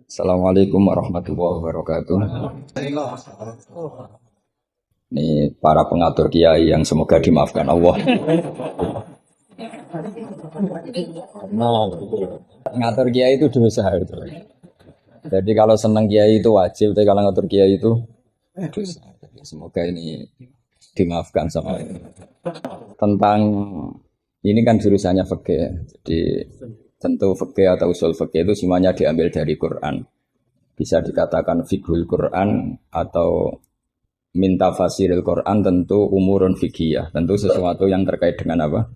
Assalamualaikum warahmatullahi wabarakatuh. Ini para pengatur kiai yang semoga dimaafkan Allah. Ngatur kiai itu dosa itu. Jadi kalau senang kiai itu wajib, tapi kalau ngatur kiai itu dosa. Semoga ini dimaafkan sama ini. Tentang ini kan jurusannya fikih. Jadi tentu fikih atau usul fikih itu semuanya diambil dari Quran. Bisa dikatakan fiqhul Quran atau minta fasiril Quran, tentu umurun fikih, tentu sesuatu yang terkait dengan apa?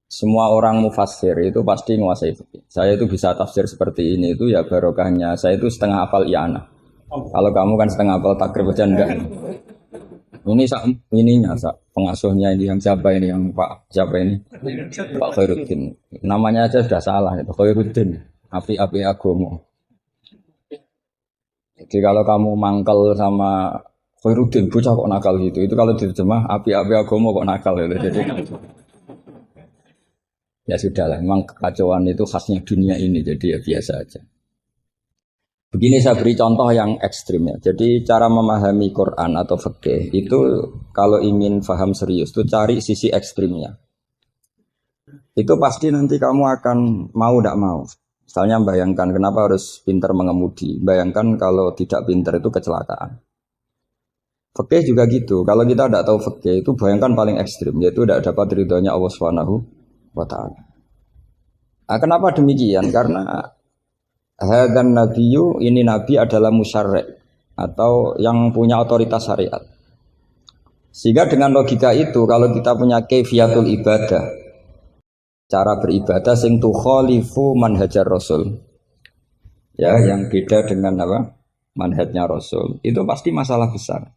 Semua orang mufassir itu pasti menguasai fikih. Saya itu bisa tafsir seperti ini itu ya barokahnya. Saya itu setengah hafal i'anah. Kalau kamu kan setengah hafal takrib aja enggak. Ini ininya pengasuhnya ini yang siapa ini yang Pak siapa ini Pak Khairuddin. Namanya aja sudah salah itu Khairuddin. Api-api agomo. Jadi kalau kamu mangkel sama Khairuddin bocah kok nakal gitu. Itu kalau diterjemah api-api agomo kok nakal gitu. Jadi ya sudahlah, memang kekacauan itu khasnya dunia ini. Jadi ya biasa aja. Begini saya beri contoh yang ekstrim ya. Jadi cara memahami Quran atau fikih itu kalau ingin paham serius itu cari sisi ekstrimnya. Itu pasti nanti kamu akan mau tidak mau. Misalnya bayangkan kenapa harus pintar mengemudi. Bayangkan kalau tidak pintar itu kecelakaan. Fikih juga gitu. Kalau kita tidak tahu fikih itu bayangkan paling ekstrim. Yaitu tidak dapat ridhonya Allah Subhanahu wa ta'ala. Nah, kenapa demikian? Karena hadan nabiyyu, ini nabi adalah musyarri' atau yang punya otoritas syariat. Sehingga dengan logika itu kalau kita punya kaifiyatul ibadah, cara beribadah sing tukhalifu manhajar rasul. Ya, yang beda dengan apa? Manhajnya rasul. Itu pasti masalah besar.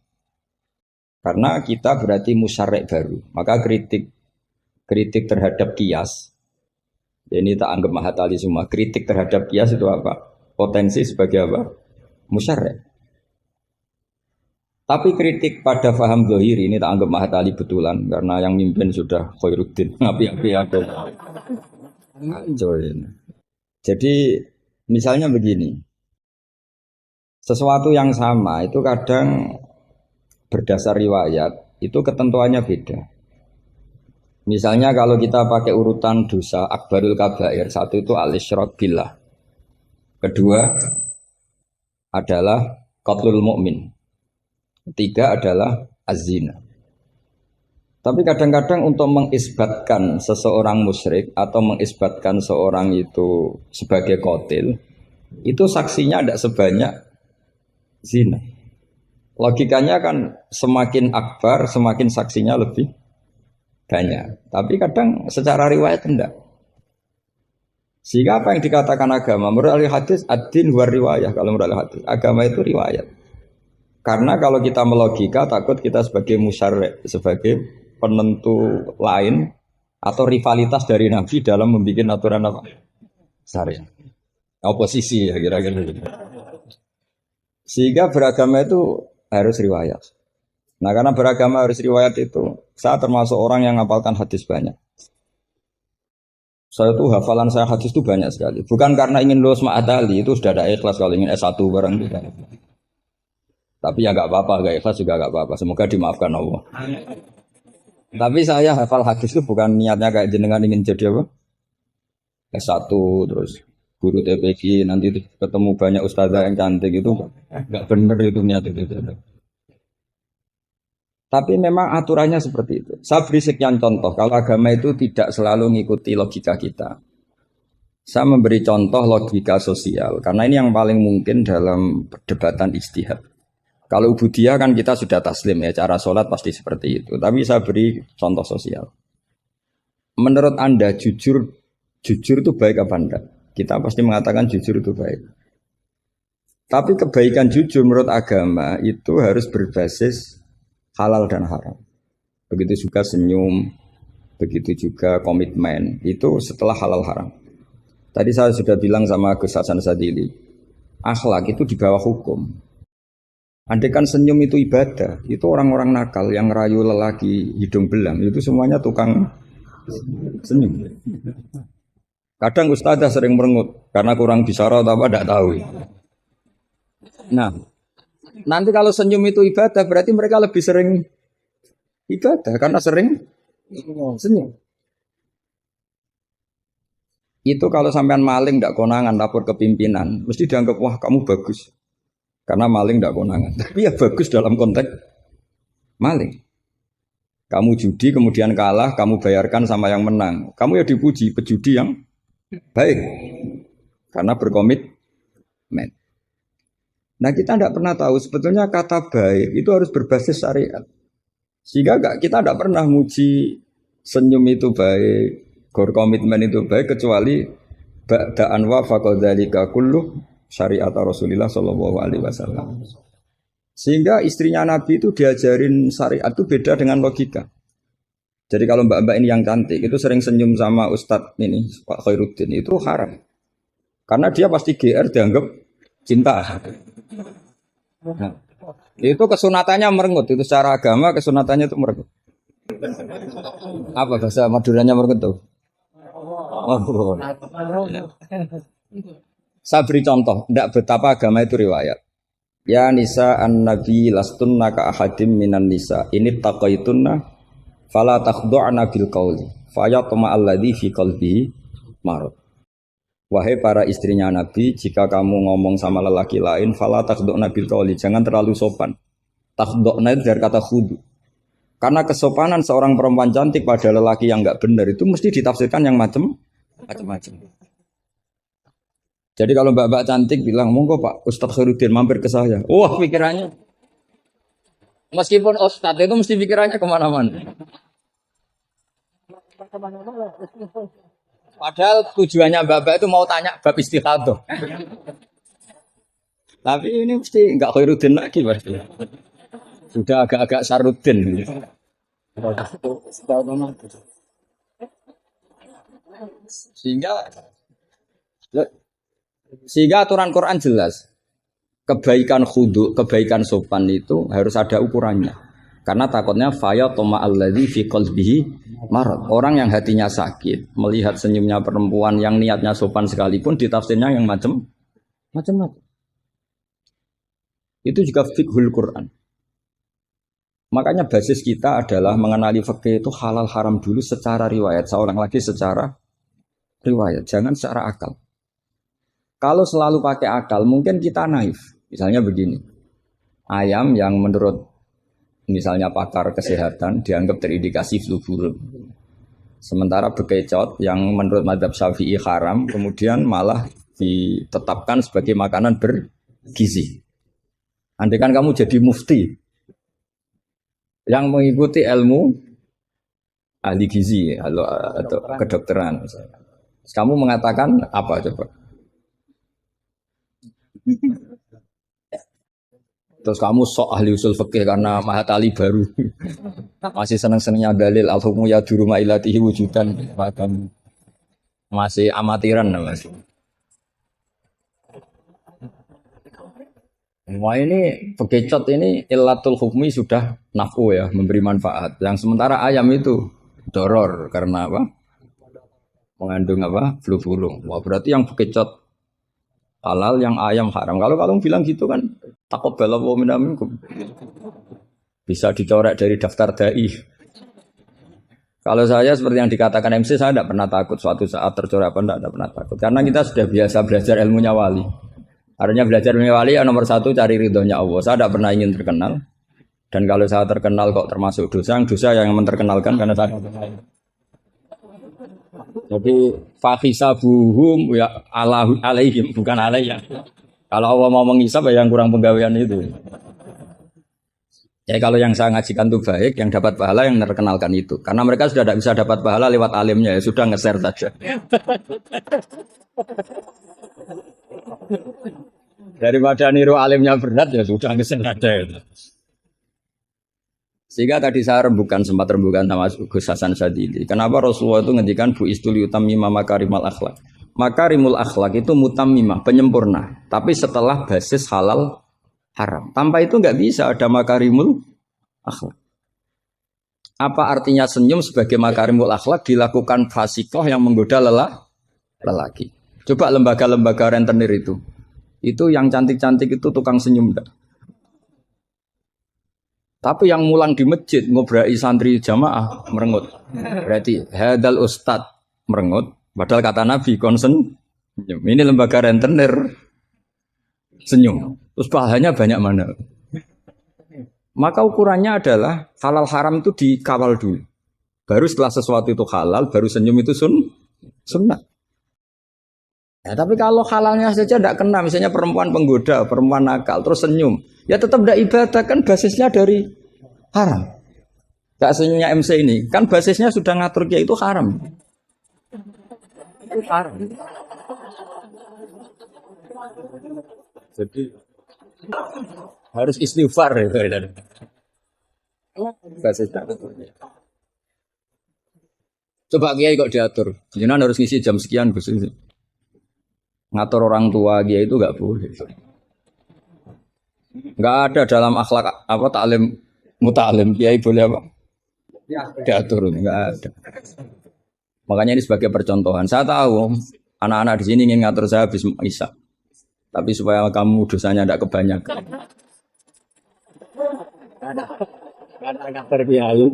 Karena kita berarti musyarri' baru. Maka kritik terhadap kias. Ini tak anggap mahatali semua. Kritik terhadap kias itu apa? Potensi sebagai apa? Musyarri'. Tapi kritik pada faham zahiri ini tak anggap mahatali betulan karena yang mimpin sudah Khairuddin. Api-api aku. Jadi misalnya begini. Sesuatu yang sama itu kadang berdasar riwayat itu ketentuannya beda. Misalnya kalau kita pakai urutan dosa akbarul kabair, satu itu al-isyrak billah. Kedua adalah qatlul mu'min. Ketiga adalah az-zina. Tapi kadang-kadang untuk mengisbatkan seseorang musyrik atau mengisbatkan seorang itu sebagai qatil, itu saksinya tidak sebanyak zina. Logikanya kan semakin akbar, semakin saksinya lebih banyak. Tapi kadang secara riwayat tidak. Sehingga apa yang dikatakan agama? Menurut ahli hadis, ad-din huwa riwayah. Kalau menurut ahli hadis, agama itu riwayat. Karena kalau kita melogika, takut kita sebagai musyarri', sebagai penentu lain atau rivalitas dari Nabi dalam membuat aturan apa? Syariat. Oposisi ya kira-kira. Sehingga beragama itu harus riwayat. Nah karena beragama harus riwayat itu, saya termasuk orang yang menghafalkan hadis banyak. Saya tuh hafalan saya hadis itu banyak sekali. Bukan karena ingin lulus ma'adali, itu sudah ada ikhlas kalau ingin S1 barang itu. Tapi ya gak apa-apa, gak ikhlas juga gak apa-apa. Semoga dimaafkan Allah. Tapi saya hafal hadis itu bukan niatnya kayak jenengan ingin jadi apa? S1 terus guru TPQ nanti ketemu banyak ustazah yang cantik itu gak bener itu niat itu. Tapi memang aturannya seperti itu. Saya beri sekian contoh. Kalau agama itu tidak selalu mengikuti logika kita. Saya memberi contoh logika sosial. Karena ini yang paling mungkin dalam perdebatan ijtihad. Kalau ubudiyah kan kita sudah taslim ya. Cara sholat pasti seperti itu. Tapi saya beri contoh sosial. Menurut Anda jujur itu baik apa enggak? Kita pasti mengatakan jujur itu baik. Tapi kebaikan jujur menurut agama itu harus berbasis halal dan haram. Begitu juga senyum, begitu juga komitmen. Itu setelah halal haram. Tadi saya sudah bilang sama Gus Hasan Sadili, akhlak itu di bawah hukum. Andai kan senyum itu ibadah, itu orang-orang nakal yang rayu lelaki hidung belang, itu semuanya tukang senyum. Kadang ustazah sering merengut karena kurang bicara atau apa tidak tahu. Nah, nanti kalau senyum itu ibadah berarti mereka lebih sering ibadah karena sering senyum. Itu kalau sampean maling tidak konangan lapor ke pimpinan, mesti dianggap wah kamu bagus. Karena maling tidak konangan. Tapi ya bagus dalam konteks maling. Kamu judi kemudian kalah, kamu bayarkan sama yang menang. Kamu ya dipuji pejudi yang baik. Karena berkomitmen. Nah kita tidak pernah tahu sebetulnya kata baik itu harus berbasis syariat. Sehingga kita tidak pernah muji senyum itu baik, berkomitmen itu baik kecuali ba'da'an wa faqadzalika kullu syariat Rasulullah sallallahu alaihi wasallam. Sehingga istrinya Nabi itu diajarin syariat itu beda dengan logika. Jadi kalau mbak-mbak ini yang cantik itu sering senyum sama Ustadz ini Pak Khairuddin itu haram. Karena dia pasti GR dianggap cinta. Nah, itu kesunatannya merengut, itu secara agama kesunatannya itu merengut. Apa bahasa Maduranya merengut tuh? Oh, saya beri contoh, tidak betapa agama itu riwayat. Ya nisa an-nabi lastunna ka ahadim minan nisa. Ini taqaitunna fala takhdu'na bil qauli. Fayatma alladhi fi qalbihi marad. Wahai para istrinya Nabi, jika kamu ngomong sama lelaki lain, fala takhdu'na bil qauli, jangan terlalu sopan. Takhdu'na itu dari kata khudu. Karena kesopanan seorang perempuan cantik pada lelaki yang enggak benar itu mesti ditafsirkan yang macam-macam. Jadi kalau mbak-mbak cantik bilang, monggo Pak Ustadz Khairuddin mampir ke saya. Wah pikirannya, meskipun Ustadz itu mesti pikirannya kemana-mana. Padahal tujuannya mbak-mbak itu mau tanya bab istikhadah. Tapi ini mesti enggak Khairuddin lagi pasti. Sudah agak-agak Saruddin. Sehingga aturan Quran jelas. Kebaikan khudu, kebaikan sopan itu harus ada ukurannya. Karena takutnya faya toma alladzi fi qalbihi marad. Orang yang hatinya sakit, melihat senyumnya perempuan yang niatnya sopan sekalipun ditafsirnya yang macam-macam. Itu juga fiqhul Quran. Makanya basis kita adalah mengenali fikih itu halal haram dulu secara riwayat. Saya ulang lagi secara riwayat, jangan secara akal. Kalau selalu pakai akal, mungkin kita naif. Misalnya begini, ayam yang menurut misalnya pakar kesehatan dianggap terindikasi flu burung. Sementara bekecot yang menurut madzhab Syafi'i haram, kemudian malah ditetapkan sebagai makanan bergizi. Andai kan kamu jadi mufti yang mengikuti ilmu ahli gizi atau kedokteran, misalnya. Kamu mengatakan apa coba? Terus kamu sok ahli usul fikih karena Mahatali baru masih seneng-senengnya dalil al-hukmu ya duruma ilatihi wujudan, masih amatiran masih. Wah ini bekecot ini ilatul hukmi sudah naf'u ya, memberi manfaat. Yang sementara ayam itu doror karena apa? Mengandung apa? Flu burung. Wah berarti yang bekecot halal, yang ayam haram. Kalau kamu bilang gitu kan taqabbala wa minna minkum. Bisa dicoret dari daftar dai. Kalau saya seperti yang dikatakan MC, saya tidak pernah takut suatu saat tercoret apa tidak pernah takut. Karena kita sudah biasa belajar ilmunya wali. Artinya belajar ilmunya wali nomor satu cari ridhonya Allah. Saya tidak pernah ingin terkenal. Dan kalau saya terkenal kok termasuk dosa yang menterkenalkan karena saya. Jadi fahisabuhum ya alaihim bukan alayya. Kalau Allah mau menghisab ya yang kurang penggawean itu. Ya kalau yang saya ngajikan itu baik, yang dapat pahala yang terkenalkan itu. Karena mereka sudah tidak bisa dapat pahala lewat alimnya ya sudah nge-share saja. Daripada niru alimnya berat ya sudah nge-share saja itu. Sehingga tadi saya sempat rembukan sama Gus Hasan Sadili. Kenapa Rasulullah itu ngendikan bu istuli utammima makarimal akhlak. Makarimul akhlak itu mutammimah, penyempurna. Tapi setelah basis halal haram. Tanpa itu nggak bisa ada makarimul akhlak. Apa artinya senyum sebagai makarimul akhlak dilakukan fasikoh yang menggoda lelaki. Coba lembaga-lembaga rentenir itu yang cantik-cantik itu tukang senyum enggak? Tapi yang mulang di masjid ngobrai santri jamaah merengut. Berarti hadal ustad merengut. Padahal kata Nabi konsen senyum. Ini lembaga rentenir senyum. Terus pahalanya banyak mana? Maka ukurannya adalah halal haram itu dikawal dulu. Baru setelah sesuatu itu halal, baru senyum itu sunnah. Ya, tapi kalau halalnya saja tidak kena, misalnya perempuan penggoda, perempuan nakal, terus senyum, ya tetap tidak ibadah, kan basisnya dari haram. Gak senyumnya MC ini, kan basisnya sudah ngatur dia itu haram. Itu haram. Jadi harus istighfar itu. Basisnya. Coba kiai kok diatur, jangan harus ngisi jam sekian Gus. Ngatur orang tua dia itu nggak boleh. Nggak ada dalam akhlak apa taklim mutalim kiai boleh apa? Diatur nggak ada. Makanya ini sebagai percontohan. Saya tahu anak-anak di sini ingin ngatur saya habis isya. Tapi supaya kamu dosanya tidak kebanyakan. Ngatur kiai.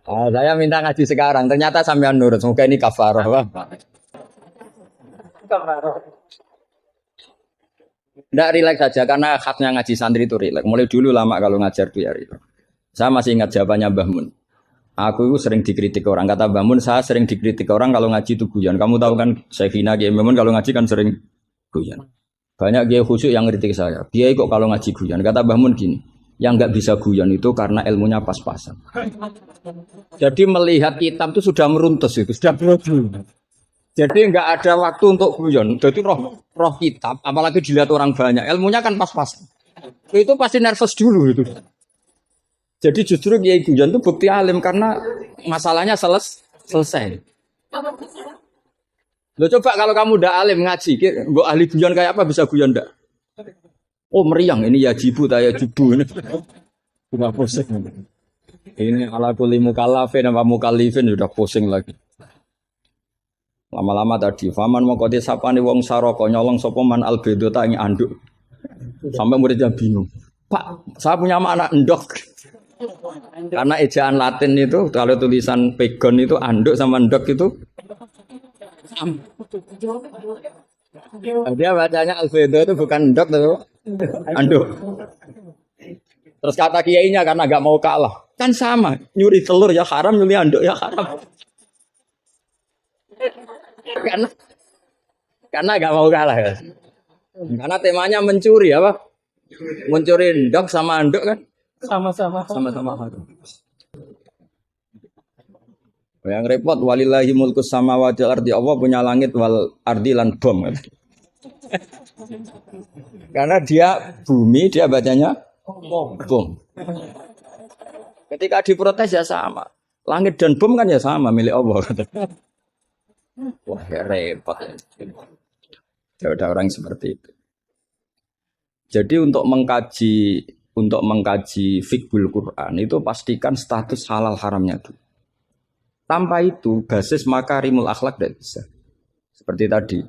Saya minta ngaji sekarang. Ternyata sampean nurut. Semoga ini kafarah. Tidak rileks saja karena khasnya ngaji santri itu rileks. Mulai dulu lama kalau ngajar tuh ya itu. Saya masih ingat jawabannya Mbah Mun. Aku itu sering dikritik orang. Kata Mbah Mun, saya sering dikritik orang kalau ngaji itu guyon. Kamu tahu kan Syekhina Kiai Mbah Mun kalau ngaji kan sering guyon. Banyak kiai khusyuk yang kritik saya. Kiai kok kalau ngaji guyon. Kata Mbah Mun gini, yang nggak bisa guyon itu karena ilmunya pas-pasan. Jadi melihat kitab itu sudah meruntus itu, sudah berubah. Jadi nggak ada waktu untuk guyon. Jadi roh kitab, apalagi dilihat orang banyak, ilmunya kan pas-pasan. Itu pasti nervous dulu itu. Jadi justru kiai guyon itu bukti alim karena masalahnya selesai. Lo coba kalau kamu udah alim ngaji, gue ahli guyon kayak apa bisa guyon ndak? Oh meriang ini ya jibu taya jibu ini. Bukan pusing. Ini ala kulli mukallafin apa mukallifin sudah pusing lagi. Lama-lama tadi, faman mongko sapane wong saraka nyolong sapa man albedo tak ing anduk. Sampai muridnya bingung. Pak, saya punya anak endok. Karena ejaan Latin itu kalau tulisan pegon itu anduk sama endok itu dia bacanya albedo itu bukan endok tapi anduk. Terus kata kiainya karena gak mau kalah. Kan sama, nyuri telur ya haram, nyuri anduk ya haram. Karena gak mau kalah ya. Karena temanya mencuri apa? Mencuri endok sama anduk kan? Sama-sama haram. Yang repot walillahi mulkus samawati wal ardi, Allah punya langit wal ardi lan bom. Karena dia bumi, dia bacanya bom. Ketika diprotes ya sama. Langit dan bom kan ya sama milik Allah. Wah ya repot. Ada orang seperti itu. Jadi untuk mengkaji fiqhul Quran itu pastikan status halal haramnya dulu. Tanpa itu basis makarimul akhlak tidak bisa. Seperti tadi,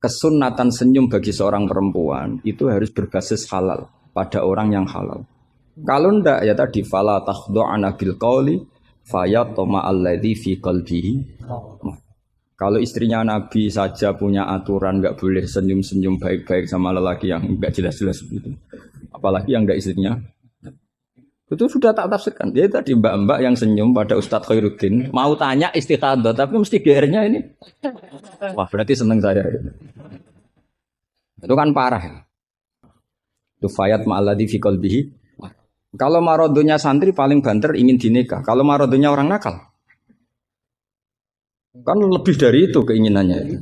kesunatan senyum bagi seorang perempuan itu harus berbasis halal pada orang yang halal. Kalau ndak ya tadi fala takhdu'ana bil qauli fayatma alladzi fi qalbihi. Kalau istrinya Nabi saja punya aturan nggak boleh senyum-senyum baik-baik sama lelaki yang nggak jelas-jelas begitu. Apalagi yang nggak istrinya. Itu sudah tak tafsirkan. Dia tadi mbak-mbak yang senyum pada Ustadz Khairuddin mau tanya istikhadah tapi mesti GR-nya ini. Wah berarti seneng saya. Itu kan parah ya. Itu fayat ma'alladzi fi qalbihi. Kalau marodonya santri paling banter ingin dinikah. Kalau marodonya orang nakal kan lebih dari itu keinginannya itu.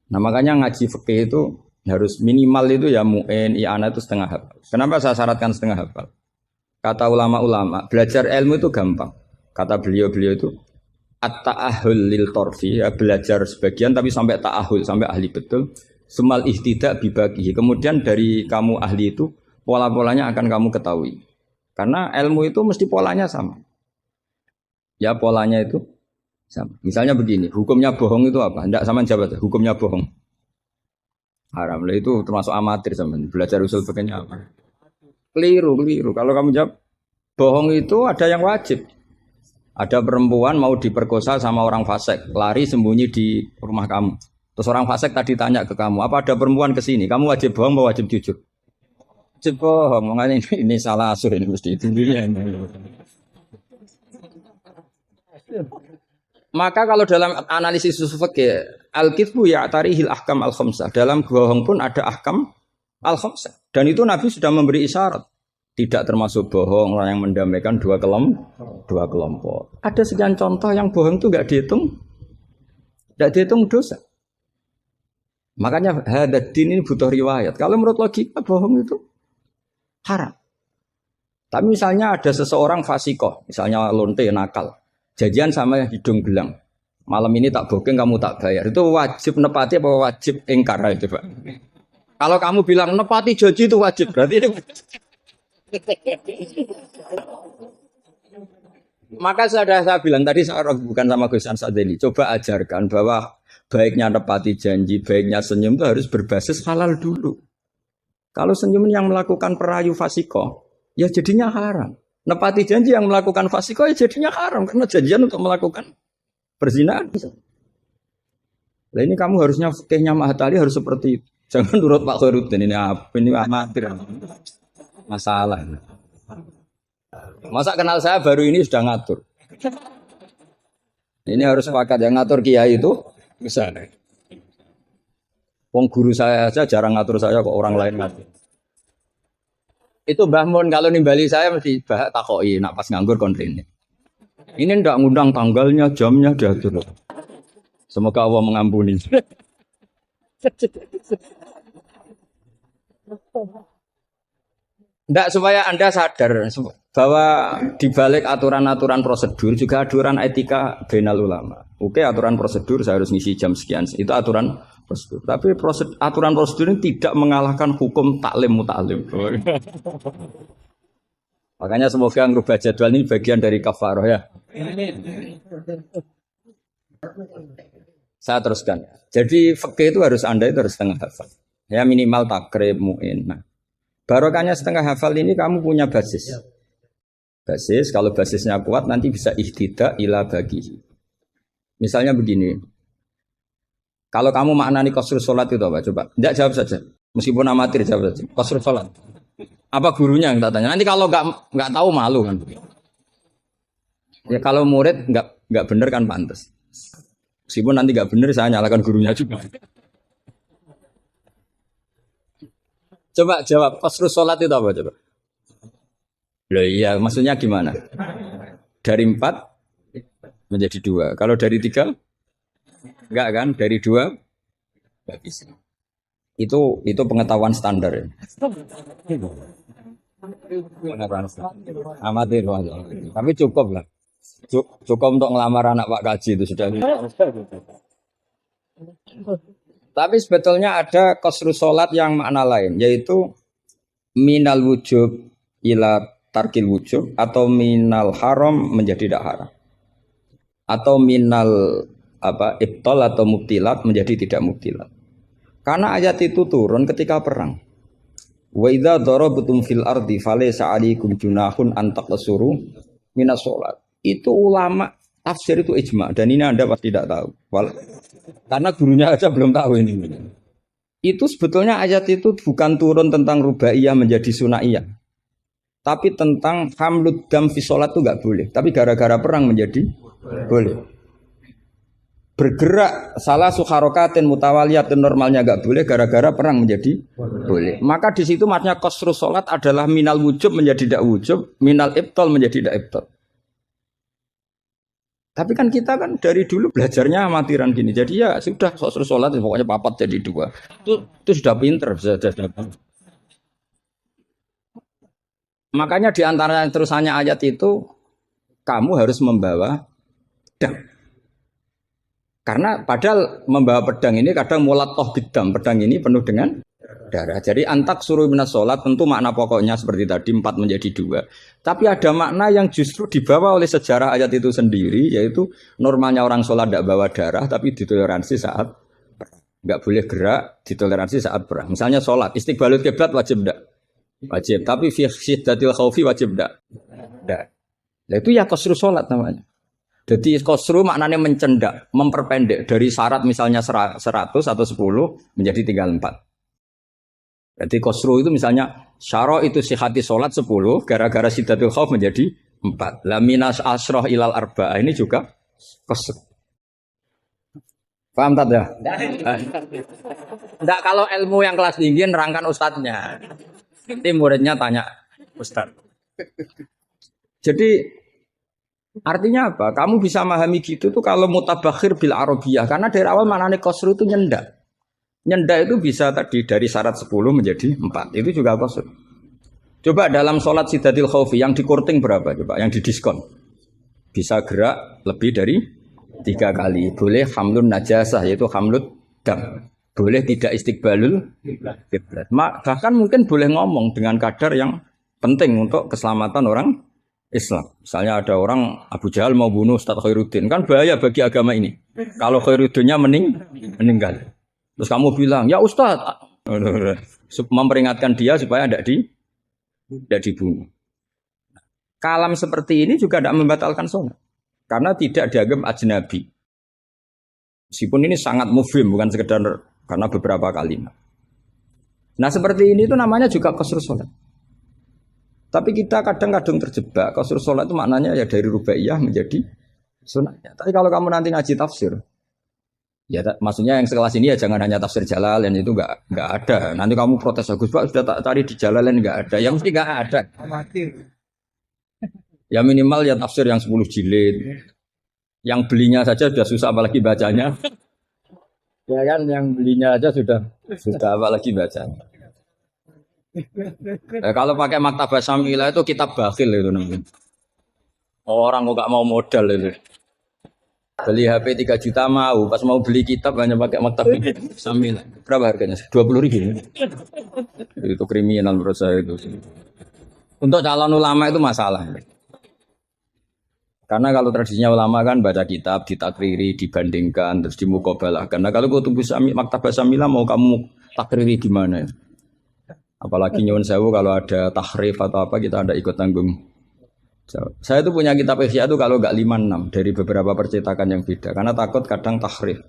Nah makanya ngaji fikih itu harus minimal itu ya mu'in, i'ana itu setengah hafal. Kenapa saya syaratkan setengah hafal? Kata ulama-ulama, belajar ilmu itu gampang. Kata beliau-beliau itu at-ta'ahul lil torfi, ya, belajar sebagian tapi sampai ta'ahul, sampai ahli betul. Semal ihtidak bibagi. Kemudian dari kamu ahli itu, pola-polanya akan kamu ketahui. Karena ilmu itu mesti polanya sama. Ya polanya itu Sama. Misalnya begini, hukumnya bohong itu apa? Tidak sama jawab, hukumnya bohong. Haram lah itu termasuk amatir sama belajar usul fikihnya apa? Keliru, keliru. Kalau kamu jawab bohong itu ada yang wajib. Ada perempuan mau diperkosa sama orang fasik, lari sembunyi di rumah kamu. Terus orang fasik tadi tanya ke kamu, apa ada perempuan ke sini? Kamu wajib bohong, mau wajib jujur? Wajib bohong, makanya ini salah asur ini mesti itu dia. Maka kalau dalam analisis usul fikih, al-kitsbu ya'tarihil ahkam al-khamsah. Dalam bohong pun ada ahkam al-khamsah. Dan itu Nabi sudah memberi isyarat. Tidak termasuk bohong orang yang mendamaikan dua kelompok. Ada sekian contoh yang bohong itu tidak dihitung dosa. Makanya hadadin ini butuh riwayat. Kalau menurut logika bohong itu haram. Tapi misalnya ada seseorang fasikoh, misalnya lonte nakal, janjian sama hidung belang. Malam ini tak booking, kamu tak bayar. Itu wajib nepati apa wajib ingkar aja, Pak? Kalau kamu bilang nepati janji itu wajib, berarti ini maka saya bilang tadi saya bukan sama Gus Ansari, coba ajarkan bahwa baiknya nepati janji, baiknya senyum itu harus berbasis halal dulu. Kalau senyum yang melakukan perayu fasiko, ya jadinya haram. Nepati janji yang melakukan fasiko, ya jadinya haram karena janjian untuk melakukan perzinahan. Nah ini kamu harusnya fikihnya Mahatali harus seperti itu. Jangan nurut Pak Khairuddin ini apa? Ini amatir. Masalah. Masa kenal saya baru ini sudah ngatur. Ini harus sepakat yang ngatur kiai itu bisa. Wong guru saya aja jarang ngatur saya kok orang lain ngatur. Itu Mbah Mun kalau nimbali saya mesti takoi nak pas nganggur kontrene. Ini ndak ngundang tanggalnya, jamnya diatur. Semoga Allah mengampuni. Tidak supaya Anda sadar bahwa di balik aturan-aturan prosedur juga aturan etika bainal ulama. Oke, aturan prosedur saya harus ngisi jam sekian. Itu aturan prosedur. Tapi aturan prosedur ini tidak mengalahkan hukum taklim mutaklim. Makanya semoga ngerubah jadwal ini bagian dari kafaroh ya. Saya teruskan. Jadi fikih itu harus Anda itu harus setengah hafal. Ya minimal takrib mu'in. Nah, barokahnya setengah hafal ini kamu punya basis. Basis, kalau basisnya kuat nanti bisa ihtida ila bagi. Misalnya begini. Kalau kamu maknani qasrus sholat itu apa? Coba. Tidak jawab saja. Meskipun amatir jawab saja. Qasrus sholat. Apa gurunya yang tak tanya? Nanti kalau nggak tahu malu kan. Ya kalau murid nggak benar kan pantas. Meskipun nanti nggak benar saya nyalakan gurunya juga. Coba jawab, qasrus sholat itu apa coba? Loh iya, maksudnya gimana? Dari 4 menjadi 2. Kalau dari 3? Enggak kan? Dari 2? Enggak bisa. Itu pengetahuan standar ya. Amatir. Tapi cukup lah. Cukup untuk ngelamar anak Pak Kaji itu sudah. Tapi sebetulnya ada qasrus sholat yang makna lain, yaitu minal wujub ila tarkil wujub, atau minal haram menjadi tidak haram, atau minal ibtal atau mubtilat menjadi tidak mubtilat. Karena ayat itu turun ketika perang. Wa idza darabtum fil ardi falaysa 'alaikum junahun an taqsuru minas sholat. Itu ulama tafsir itu ijma, dan ini Anda pasti tidak tahu. Karena gurunya aja belum tahu ini. Itu sebetulnya ayat itu bukan turun tentang rubaiyah menjadi sunaiyah. Tapi tentang hamlud dam fi sholat itu enggak boleh. Tapi gara-gara perang menjadi boleh. Bergerak salah sukharokatin mutawaliyatin normalnya enggak boleh, gara-gara perang menjadi boleh. Maka di situ maknanya qasrus sholat adalah minal wujub menjadi tidak wujub, minal ibtal menjadi tidak ibtal. Tapi kan kita kan dari dulu belajarnya amatiran gini. Jadi ya sudah qasrus sholat pokoknya papat jadi 2. Itu sudah pinter. Makanya di antara yang terusannya ayat itu kamu harus membawa pedang. Karena padahal membawa pedang ini kadang mulat toh bidam. Pedang ini penuh dengan darah. Jadi antak suruh minas sholat tentu makna pokoknya seperti tadi 4 menjadi 2. Tapi ada makna yang justru dibawa oleh sejarah ayat itu sendiri, yaitu normalnya orang sholat tidak bawa darah, tapi ditoleransi saat nggak boleh gerak, ditoleransi saat perang. Misalnya sholat, istiqbalul kiblat wajib enggak? Wajib. Tapi fi syiddatil khaufi wajib enggak? Enggak. Nah, itu ya qasru sholat namanya. Jadi qasru maknanya mencendak, memperpendek dari syarat misalnya 100 atau 10 menjadi tinggal 4. Jadi qasru itu misalnya syara itu sihati sholat 10 gara-gara syiddatul khauf menjadi 4. La minas asroh ilal arba'ah ini juga qasru. Paham tak ya? Enggak, kalau ilmu yang kelas tinggi nerangkan ustadznya. Nanti muridnya tanya ustadz. Jadi artinya apa? Kamu bisa memahami gitu tuh kalau mutabakhir bil arabiyah, karena dari awal maknanya qasru itu nyendak. Nyendak itu bisa tadi dari syarat 10 menjadi 4. Itu juga qasru. Coba dalam sholat syiddatil khaufi yang dikurting berapa coba? Yang didiskon. Bisa gerak lebih dari 3 kali. Boleh hamlun najasah, yaitu hamlut dam. Boleh tidak istiqbalul kiblat. Bahkan mungkin boleh ngomong dengan kadar yang penting untuk keselamatan orang Islam. Misalnya ada orang Abu Jahal mau bunuh Ustaz Khairuddin, kan bahaya bagi agama ini. Kalau Khairuddinnya meninggal. Terus kamu bilang, ya Ustaz, memperingatkan dia supaya tidak dibunuh. Kalam seperti ini juga tidak membatalkan sholat. Karena tidak dianggap ajnabi. Meskipun ini sangat mufhim, bukan sekedar karena beberapa kalimat. Nah seperti ini itu namanya juga qasru sholat. Tapi kita kadang-kadang terjebak. Qasru sholat itu maknanya ya dari rubaiyah menjadi sunatnya. Tapi kalau kamu nanti ngaji tafsir, ya maksudnya yang sekelas ini ya jangan hanya tafsir Jalalain, itu enggak ada. Nanti kamu protes, Gus Pak sudah tak cari di Jalalain enggak ada. Ya mesti enggak ada. Ya minimal ya tafsir yang 10 jilid. Yang belinya saja sudah susah apalagi bacanya. Ya kan yang belinya aja sudah apalagi bacanya. Kalau pakai Maktabah Syamilah itu kitab bakhil itu namanya. Orang kok enggak mau modal itu. Beli HP 3 juta mau, pas mau beli kitab hanya pakai Maktabah Syamilah. Berapa harganya? 20.000. Itu kriminal menurut saya itu. Untuk calon ulama itu masalah. Karena kalau tradisinya ulama kan baca kitab, ditakriri, dibandingkan, terus dimuqabalah. Karena kalau kutubus Maktabah Syamilah mau kamu takriri gimana ya? Apalagi nyuwun sewu kalau ada tahrif atau apa kita ada ikut tanggung. Saya itu punya kitab Ihya itu kalau enggak 5-6 dari beberapa percetakan yang beda. Karena takut kadang tahrif.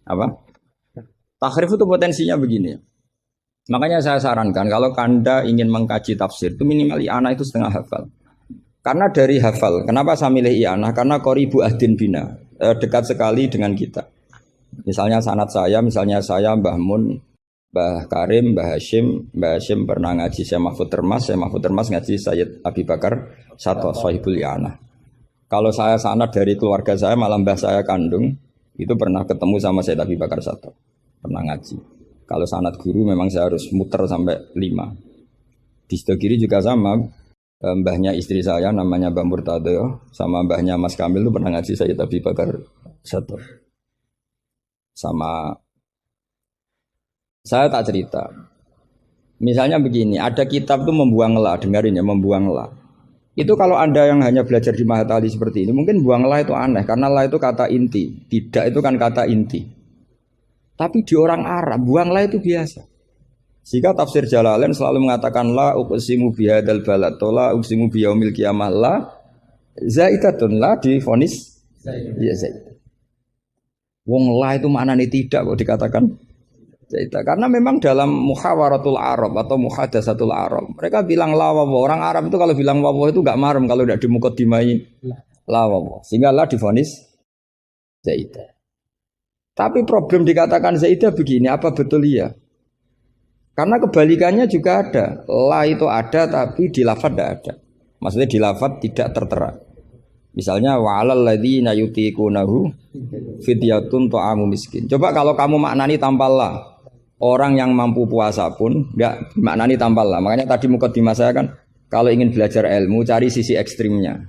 Apa? Tahrif itu potensinya begini. Makanya saya sarankan kalau Anda ingin mengkaji tafsir itu minimal i'anah itu setengah hafal. Karena dari hafal, kenapa saya milih i'anah? Karena qoribu ahdin bina, dekat sekali dengan kita. Misalnya sanad saya, misalnya saya Mbah Mun, Mbah Karim, Mbah Hashim pernah ngaji Syekh Mahfud Termas ngaji Sayyid Abi Bakar Sato Sahibul i'anah. Kalau saya sanad dari keluarga saya, malah mbah saya kandung, itu pernah ketemu sama Sayyid Abi Bakar Sato, pernah ngaji. Kalau sanad guru memang saya harus muter sampai 5. Di sebelah kiri juga sama. Mbahnya istri saya namanya Mbah Murtado sama mbahnya Mas Kamil itu pernah ngaji Sayyid Abi Bakar Sato. Sama saya tak cerita. Misalnya begini, ada kitab itu membuang la, dengarin ya, membuang la. Itu kalau Anda yang hanya belajar di Mahatali seperti ini, mungkin buang la itu aneh karena la itu kata inti, tidak itu kan kata inti. Tapi di orang Arab buang la itu biasa. Jika tafsir Jalalain selalu mengatakan la uqsimu bihadzal balad, la uqsimu biyaumil qiyamah, la zaidatun, la difonis ya zaidah. Wong la itu maknanya tidak kok dikatakan zaidah. Karena memang dalam muhawaratul Arab atau muhadatsatul Arab, mereka bilang la wawa. Orang Arab itu kalau bilang wawa itu enggak marem kalau tidak dimukadimai la wawa. Sehingga la difonis zaidah. Tapi problem dikatakan zaidah begini, apa betul iya? Karena kebalikannya juga ada. La itu ada tapi di lafaz tidak ada. Maksudnya di lafaz tidak tertera. Misalnya wa'alal ladzina yutiqunahu fidyatun ta'amu miskin. Coba kalau kamu maknani tanpa la. Orang yang mampu puasa pun enggak maknani tanpa la. Makanya tadi mukadimah saya kan kalau ingin belajar ilmu cari sisi ekstrimnya.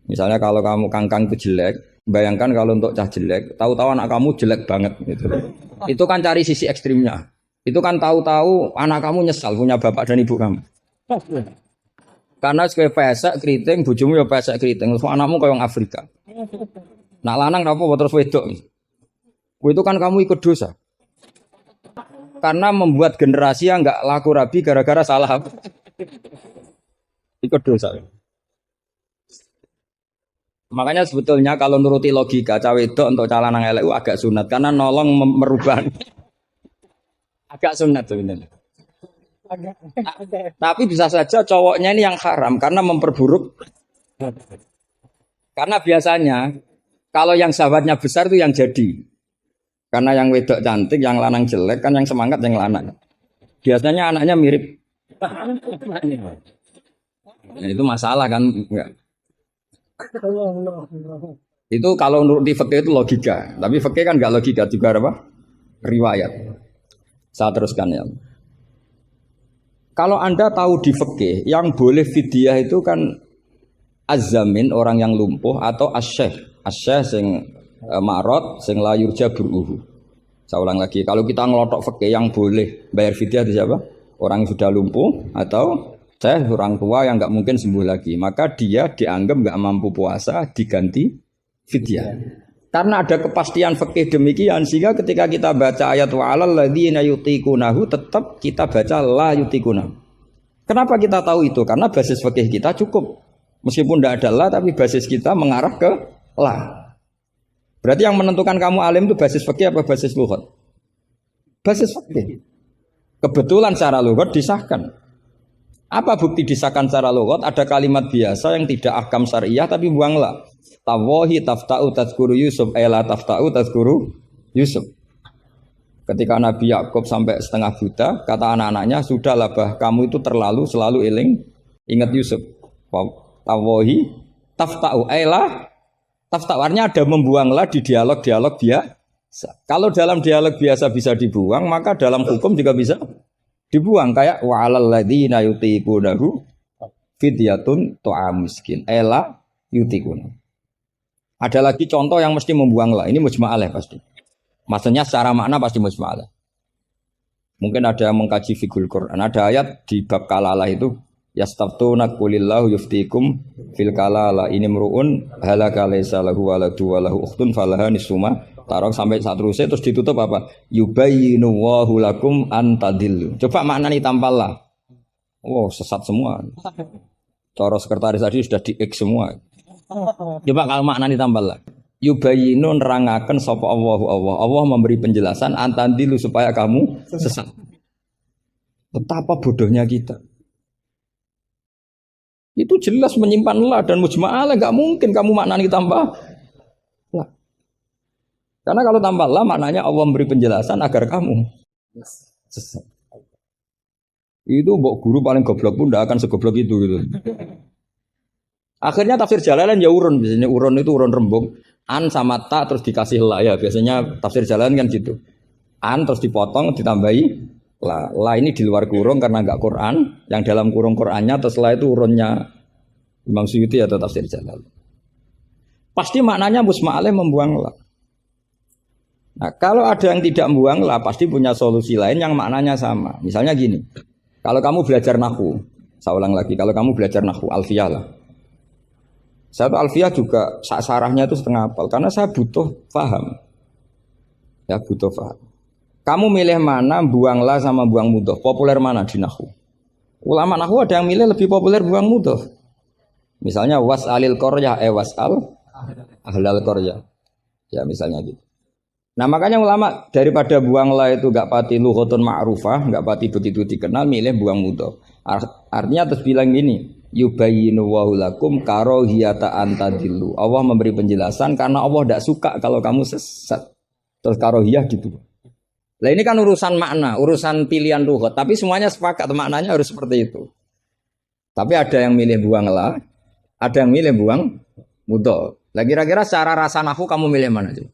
Misalnya kalau kamu kangkang itu jelek, bayangkan kalau untuk cah jelek, tahu-tahu anak kamu jelek banget gitu. Itu kan cari sisi ekstrimnya. Itu kan tahu-tahu anak kamu nyesal punya bapak dan ibu kamu. Karena sebagai pesek keriting, bojomu ya pesek keriting, terus anakmu kayak orang Afrika. Nak lanang apa terus wedok. Itu kan kamu ikut dosa. Karena membuat generasi yang nggak laku rabi gara-gara salah ikut dosa. Makanya sebetulnya kalau nuruti logika cawe wedok untuk calon lanang elek agak sunat karena nolong merubah. Agak sunat sebenarnya. Tapi bisa saja cowoknya ini yang haram karena memperburuk. Karena biasanya kalau yang sahabatnya besar itu yang jadi. Karena yang wedok cantik, yang lanang jelek kan yang semangat yang lanang. Biasanya anaknya mirip. Nah, itu masalah kan enggak. Itu kalau menurut di fikih itu logika. Tapi fikih kan enggak logika juga apa? Riwayat. Saya teruskan ya. Kalau Anda tahu di fikih yang boleh fidyah itu kan az-zamin orang yang lumpuh atau asy-syekh. Asy-syekh sing ma'rad sing la yurja buruhu. Saya ulang lagi, kalau kita ngelotok fikih yang boleh bayar fidyah itu siapa? Orang yang sudah lumpuh atau orang tua yang nggak mungkin sembuh lagi, maka dia dianggap nggak mampu puasa diganti fidyah. Karena ada kepastian fikih demikian sehingga ketika kita baca ayat wa 'alal ladzina yutiqunahu tetap kita baca la yutiqunahu. Kenapa kita tahu itu? Karena basis fikih kita cukup. Meskipun tidak ada la tapi basis kita mengarah ke la. Berarti yang menentukan kamu alim itu basis fikih apa basis lughat? Basis fikih. Kebetulan secara lughat disahkan. Apa bukti disahkan secara lughat? Ada kalimat biasa yang tidak ahkam syariah tapi buanglah. Tawahi tafta'u tazkuru Yusuf la tafta'u tazkuru Yusuf. Ketika Nabi Yakub sampai setengah buta, kata anak-anaknya, "Sudahlah bah, kamu itu terlalu selalu eling ingat Yusuf." Tawahi tafta'u la tafta'u artinya ada membuanglah di dialog-dialog biasa. Kalau dalam dialog biasa bisa dibuang, maka dalam hukum juga bisa dibuang kayak wa 'alal ladzina yutiqunahu fidyatun ta'am miskin. La yutiqun. Ada lagi contoh yang mesti membuang lah. Ini mujma'alah pasti. Maksudnya secara makna pasti mujma'alah. Mungkin ada yang mengkaji fikul Quran. Ada ayat di bab kalalah itu yastaftuna qulillahu yuftikum fil kalala ini mruun halaka laisa lahu waladu wa lahu ukhtun falaha nisuma tarok sampai saat terusnya terus ditutup apa yubayyinu wallahu lakum antadillu. Coba maknani tampallah. Wow, sesat semua. Cara sekretaris tadi sudah di-X semua. Coba kalau maknanya tambah lah. Yubayinu nerangaken sapa Allahu Allah. Allah memberi penjelasan antandilu supaya kamu sesat. Betapa bodohnya kita. Itu jelas menyimpan la dan mujma'alah enggak mungkin kamu maknanya tambah la. Karena kalau tambah la maknanya Allah memberi penjelasan agar kamu sesat. Itu mbok guru paling goblok pun enggak akan segoblok itu gitu. Akhirnya tafsir Jalalain ya urun, biasanya urun itu urun rembuk. An sama ta terus dikasih la ya, biasanya tafsir Jalalain kan gitu. An terus dipotong ditambahi la. La ini di luar kurung karena enggak Quran, yang dalam kurung Qurannya terus la itu urunnya Imam Suyuti atau tafsir Jalalain. Pasti maknanya musma'aleh membuang la. Nah, kalau ada yang tidak membuang la pasti punya solusi lain yang maknanya sama. Misalnya gini. Kalau kamu belajar nahwu, saya ulang lagi, kalau kamu belajar nahwu alfiyah lah. Saya tuh alfiyah juga sarahnya itu setengah hafal karena saya butuh paham. Ya butuh paham. Kamu milih mana buang la sama buang mudhof? Populer mana di nahwu? Ulama nahwu ada yang milih lebih populer buang mudhof. Misalnya was'alil qaryah was'al ahlal qaryah. Ya misalnya gitu. Nah makanya ulama daripada buang la itu enggak pati lughatun ma'rufah, enggak pati begitu dikenal, milih buang mudhof. Artinya terus bilang gini, yubayyinu wa lakum karahiyata antadillu. Allah memberi penjelasan karena Allah tidak suka kalau kamu sesat. Terus karohiyah gitu. Nah ini kan urusan makna, urusan pilihan lughat, tapi semuanya sepakat maknanya harus seperti itu. Tapi ada yang milih buang la, ada yang milih buang mudhof. Lah kira-kira secara rasa nahwu kamu milih mana sih?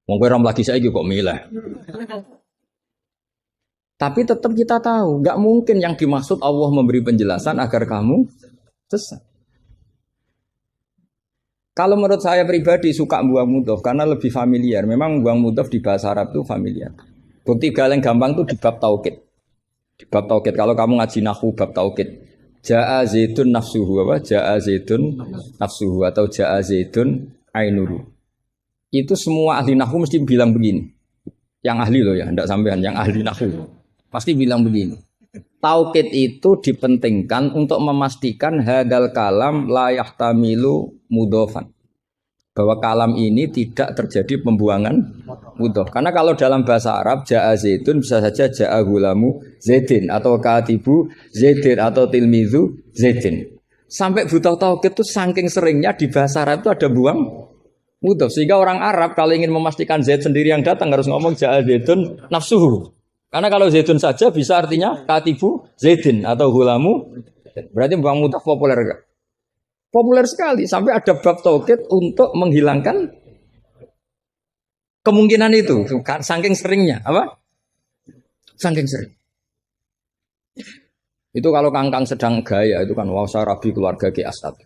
Wong kowe ram lagi saiki kok milih. Tapi tetap kita tahu, nggak mungkin yang dimaksud Allah memberi penjelasan agar kamu sesat. Kalau menurut saya pribadi suka buang mudhof karena lebih familiar. Memang buang mudhof di bahasa Arab itu familiar. Bukti galeng gampang tuh di bab taukid. Di bab taukid kalau kamu ngaji nahwu bab taukid. Ja'a zaidun nafsuhu apa? Ja'a zaidun nafsuhu atau ja'a zaidun ainuru. Itu semua ahli nahwu mesti bilang begini. Yang ahli loh ya, enggak sampean yang ahli nahwu. Pasti bilang begini. Taukid itu dipentingkan untuk memastikan hadal kalam la yahtamilu mudhofan. Bahwa kalam ini tidak terjadi pembuangan mudhof. Karena kalau dalam bahasa Arab ja'a zaidun bisa saja ja'a gulamu zaidin atau katibu zaidin atau tilmizu zaidin. Sampai butuh taukid itu saking seringnya di bahasa Arab itu ada buang mudhof. Sehingga orang Arab kalau ingin memastikan zaid sendiri yang datang harus ngomong ja'a zaidun nafsuhu. Karena kalau zaidun saja bisa artinya katibu zaidin atau gulamu. Berarti buang mudhof populer enggak? Populer sekali sampai ada bab taukid untuk menghilangkan kemungkinan itu saking seringnya apa? Saking sering. Itu kalau kangkang sedang gaya itu kan wah rabi keluarga Ki Asad.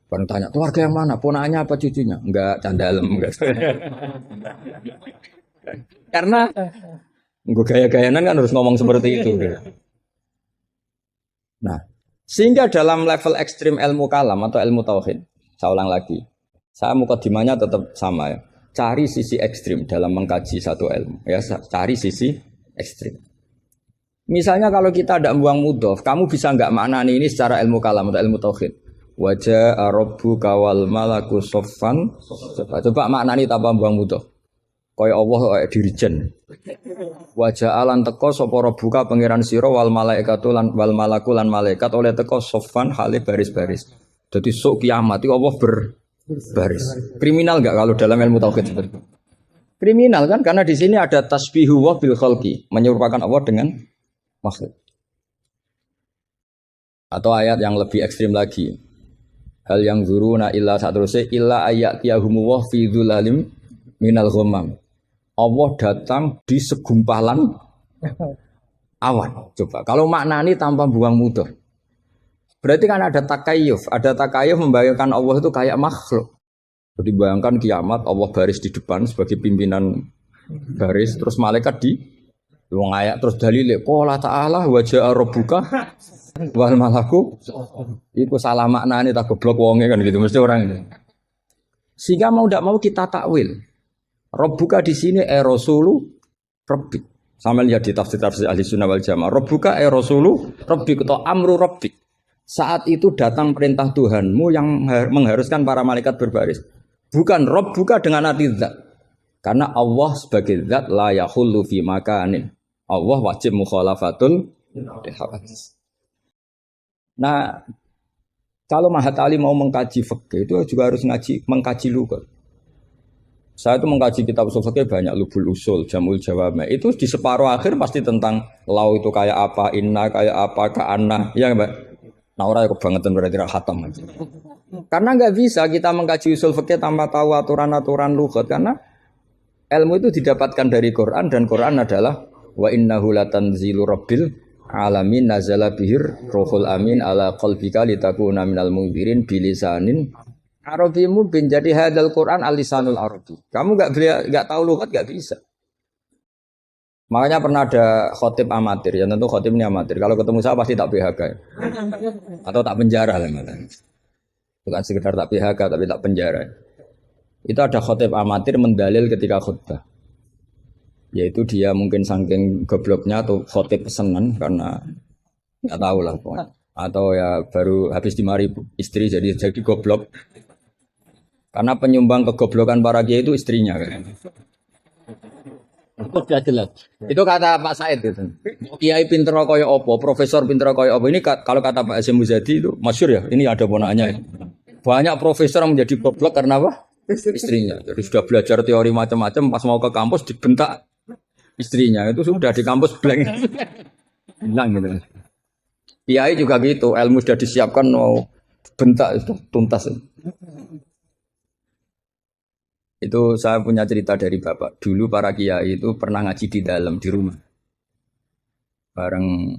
Baru tanya keluarga yang mana? Ponakannya apa cucunya? Enggak candalem enggak. Karena gue gaya-gayanan kan harus ngomong seperti itu. Nah, sehingga dalam level ekstrim ilmu kalam atau ilmu tauhid, saya ulang lagi, saya mukadimahnya tetap sama ya. Cari sisi ekstrim dalam mengkaji satu ilmu, ya cari sisi ekstrim. Misalnya kalau kita tidak membuang mudhof, kamu bisa nggak maknani ini secara ilmu kalam atau ilmu tauhid. Wajah Arabu kawal malaku sofan. Coba maknani tanpa membuang mudhof. Kaya Allah kaya dirijen. Wajah alan teko sapa buka pangeran sira wal malaikatu lan wal malaku lan malaikat oleh teko sofan hale baris-baris. Jadi sok kiamat itu Allah berbaris. Kriminal enggak kalau dalam ilmu tauhid seperti itu? Kriminal kan karena di sini ada tasbihu wa bil khalqi, menyerupakan Allah dengan makhluk. Atau ayat yang lebih ekstrim lagi. Hal yang zuruna illa satruse illa ayatiyahumu wa fi dzulalim minal ghamam. Allah datang di segumpalan awan. Coba kalau maknani tanpa buang mudhof. Berarti kan ada takayuf. Ada takayuf membayangkan Allah itu kayak makhluk. Jadi bayangkan kiamat Allah baris di depan sebagai pimpinan baris. Terus malaikat di wong ayat terus dalile qala ta'ala wa ja'a rabbuka wal malaku. Iku salah maknane tak goblok wonge kan gitu mesti orang ini. Sehingga mau tidak mau kita takwil. Rabbuka di sini rasulu rabbik. Sama lihat di tafsir ahli sunnah wal jamaah. Rabbuka rasulu rabbik atau amru rabbik. Saat itu datang perintah Tuhanmu yang mengharuskan para malaikat berbaris. Bukan Rabbuka dengan arti zat. Karena Allah sebagai zat la yahullu fi makanin. Allah wajib mukhalafatul hawadits. Nah, kalau Mahat Ali mau mengkaji fikih itu juga harus mengkaji lughat. Saya itu mengkaji kitab usul fikih banyak, Lubul Usul, Jamul Jawami. Itu di separuh akhir pasti tentang lau itu kayak apa, inna kayak apa, ka'anna. Ya Mbak? Nah orang yang kebangetan berarti khatam. Karena nggak bisa kita mengkaji usul fikih tanpa tahu aturan-aturan lughat. Karena ilmu itu didapatkan dari Quran dan Quran adalah wa innahu latanzilu rabbil alamin nazala bihir ruhul amin ala qalbika litakuna minal munzirin bilisanin Arabimu bin jadi hadal Quran al-lisanul Arabi. Kamu enggak tahu lughat enggak bisa. Makanya pernah ada khotib amatir, ya tentu khotib ini amatir. Kalau ketemu saya pasti tak PHK. Atau tak penjara lah malah. Bukan sekedar tak PHK tapi tak penjara. Itu ada khotib amatir mendalil ketika khutbah. Yaitu dia mungkin saking gobloknya atau khotib pesenan karena enggak tahu lah pokoknya. Atau ya baru habis dimari istri jadi goblok. Karena penyumbang kegoblokan para kiai itu istrinya kan. Itu kata Pak Said gitu. Kiai pinter kaya apa, profesor pinter kaya apa. Ini kalau kata Pak Hasyim Muzadi itu masyhur ya. Ini ada ponaknya. Banyak profesor yang menjadi goblok karena apa? Istrinya. Jadi sudah belajar teori macam-macam pas mau ke kampus dibentak istrinya. Itu sudah di kampus blank. Hilang gitu. Kiai juga gitu, ilmu sudah disiapkan mau bentak itu tuntas. Itu saya punya cerita dari bapak. Dulu para kiai itu pernah ngaji di dalam di rumah. Bareng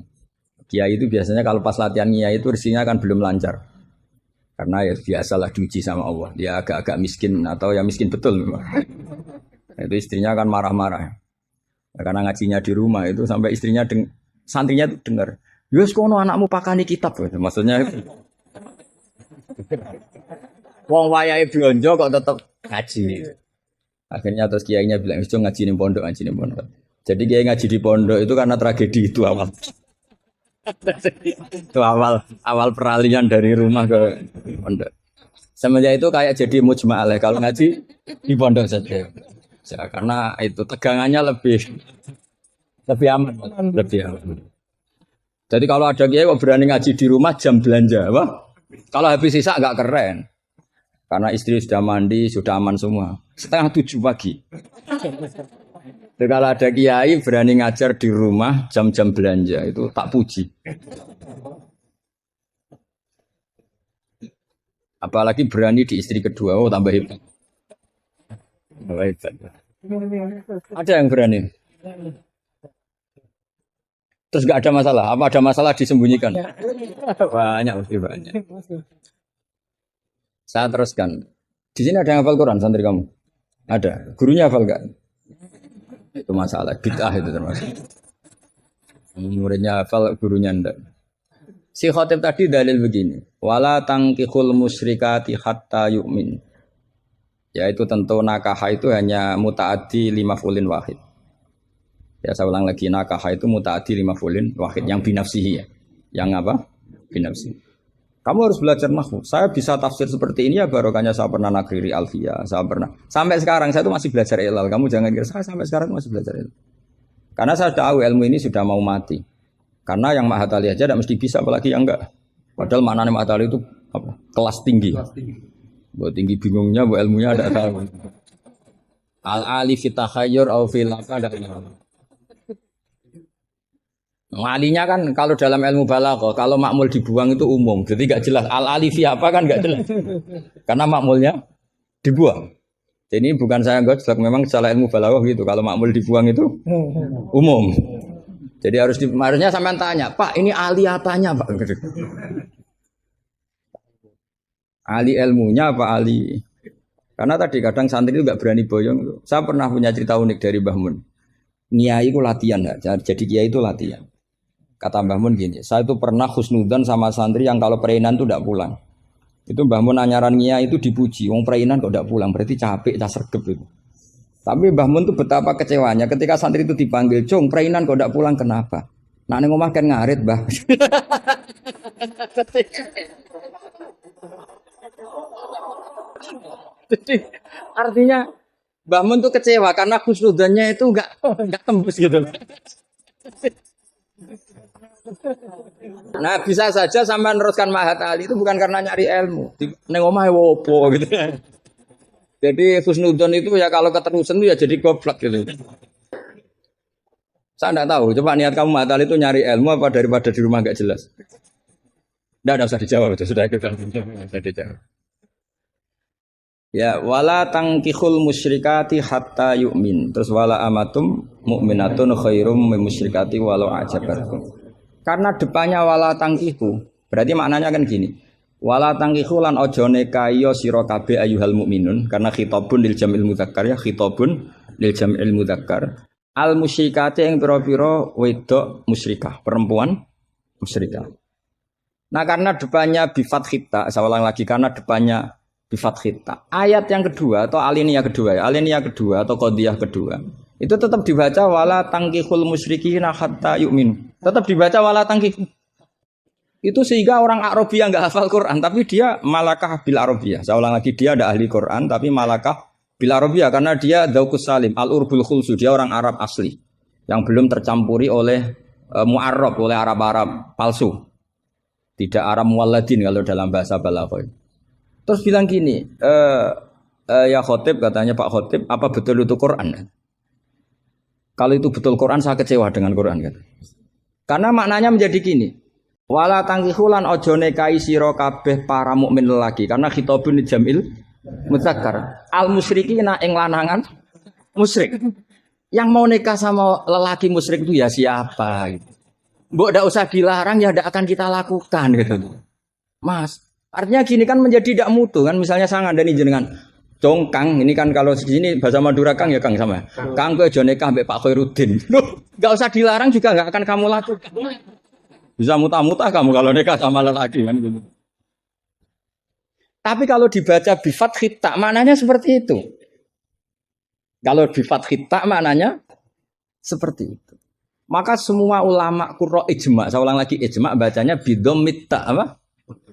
kiai itu biasanya kalau pas latihan kiai itu rezekinya kan belum lancar. Karena ya biasalah diuji sama Allah. Dia agak-agak miskin atau ya miskin betul memang. Itu istrinya kan marah-marah. Nah, karena ngajinya di rumah itu sampai istrinya santrinya itu dengar. Yus kono anakmu pakani kitab gitu. Maksudnya wong wayahe blonjo kok tetep ngaji. Akhirnya terus kiainya bilang, "Itu ngaji di pondok, ngaji di pondok." Jadi kiai ngaji di pondok itu karena tragedi itu awal. Itu awal peralihan dari rumah ke pondok. Semenjak itu kayak jadi mujma'alah kalau ngaji di pondok saja. Ya, karena itu tegangannya lebih aman, lebih aman. Jadi kalau ada kiai kok berani ngaji di rumah jam belanja, wah. Kalau habis sisa nggak keren. Karena istri sudah mandi, sudah aman semua. 6:30 pagi. Jadi kalau ada kiai berani ngajar di rumah jam-jam belanja itu tak puji. Apalagi berani di istri kedua, oh tambah hebat. Tambah hebat. Ada yang berani. Terus nggak ada masalah. Apa ada masalah disembunyikan? Banyak, mesti banyak. Saya teruskan. Di sini ada yang hafal Quran santri kamu? Ada. Gurunya hafal nggak? Itu masalah. Bid'ah itu termasuk. Muridnya hafal, gurunya enggak. Si khotib tadi dalil begini. Wala tangkihul musyrikati hatta yu'min. Yaitu tentu nakahah itu hanya muta'addi 5 fulin wahid. Ya saya ulang lagi, nakahah itu muta'addi 5 fulin wahid. Yang binafsihi ya. Yang apa? Binafsihi. Kamu harus belajar nahwu. Saya bisa tafsir seperti ini ya barokahnya saya pernah nakriri alfiyah, saya pernah. Sampai sekarang saya itu masih belajar ilal. Kamu jangan kira saya sampai sekarang masih belajar ilal. Karena saya tahu ilmu ini sudah mau mati. Karena yang Mahatali aja tidak mesti bisa, apalagi yang enggak. Padahal maknanya Mahatali itu apa? Kelas tinggi. Buat tinggi bingungnya, buat ilmunya ada tahu. Al-alif fitahayyur au filaka ada. Alinya kan kalau dalam ilmu balaghah kalau makmul dibuang itu umum. Jadi enggak jelas al-alifi apa kan enggak jelas. Karena makmulnya dibuang. Jadi ini bukan saya gojlok, memang secara ilmu balaghah gitu. Kalau makmul dibuang itu umum. Jadi harusnya sampean tanya, "Pak, ini ali apanya, Pak?" Ali ilmunya apa ali? Karena tadi kadang santri itu enggak berani boyong. Saya pernah punya cerita unik dari Mbah Mun. Kiai itu latihan, jadi kiai itu latihan. Kata Mbah Mun gini, saya itu pernah husnudzon sama santri yang kalau pereinan itu tidak pulang. Itu Mbah Mun anyaran Kiai itu dipuji, wong pereinan kok tidak pulang, berarti capek, sergep itu. Tapi Mbah Mun itu betapa kecewanya ketika santri itu dipanggil, "Cung, pereinan kok tidak pulang, kenapa?" Nah, ning omah kan ngarit, Mbah. Jadi artinya Mbah Mun tuh kecewa karena husnudzonnya itu enggak tembus gitu. Nah, bisa saja sampai meneruskan Mahat Ali itu bukan karena nyari ilmu. Neng omah wopo gitu. Jadi husnudzon itu ya kalau keterusan itu ya jadi goblok gitu. Saya enggak tahu, coba niat kamu Mahat Ali itu nyari ilmu apa daripada di rumah enggak jelas. Enggak usah dijawab itu, sudah kita sudah dijawab. Ya, wala tangkihul musyrikati hatta yu'min. Terus wala amatum mu'minatun khairum min musyrikati walau ajabatkum. Karena depannya wala tangkihu, berarti maknanya kan gini. Wala tangkihu lan ojo nekayo sira kabeh ayyuhal mukminun, karena khitabun lil jam'il mudzakkar ya, khitabun lil jam'il mudzakkar. Al musyrikati yang pira-pira wedok musyrikah, perempuan musyrikah. Nah, karena depannya bi fathita, saya ulang lagi, karena depannya bi fathita. Ayat yang kedua atau alinea kedua ya, alinea kedua atau qadhiyah kedua. Itu tetap dibaca wala tangkihul musyrikina hatta yu'min. Tetap dibaca wala tangkihul. Itu sehingga orang Arabia enggak hafal Quran, tapi dia malakah bil Arabia. Saya ulang lagi, dia ada ahli Quran tapi malakah bil Arabia karena dia dzauqus salim, al-urbul khulsu, dia orang Arab asli yang belum tercampuri oleh mu'arrab, oleh Arab-Arab palsu. Tidak Arab muwalladin kalau dalam bahasa balaghah. Terus bilang gini, ya khotib, katanya Pak Khotib, apa betul itu Quran? Kalau itu betul Quran, saya kecewa dengan Quran. Kan? Karena maknanya menjadi gini. Wala tangkihulan ojo nekai siro kabeh para mukmin lelaki. Karena khitabun jamil mudzakkar. Al musyrikina ing lanangan musyrik. Yang mau nikah sama lelaki musyrik itu ya siapa? Gitu. Mbok ndak usah dilarang ya ndak akan kita lakukan gitu. Mas, artinya gini kan menjadi tidak mutu kan. Misalnya saya ngandani jenengan. Kang, ini kan kalau di sini bahasa Madura Kang ya Kang sama. Kang kowe aja nikah mbek Pak Khairuddin. Loh, enggak usah dilarang juga enggak akan kamu lakukan. Bisa muta-muta kamu kalau nikah sama lelaki kan gitu. Tapi kalau dibaca bifat khita maknanya seperti itu. Kalau bifat khita maknanya seperti itu. Maka semua ulama qurra ijma, saya ulang lagi ijma bacanya bidomit ta apa?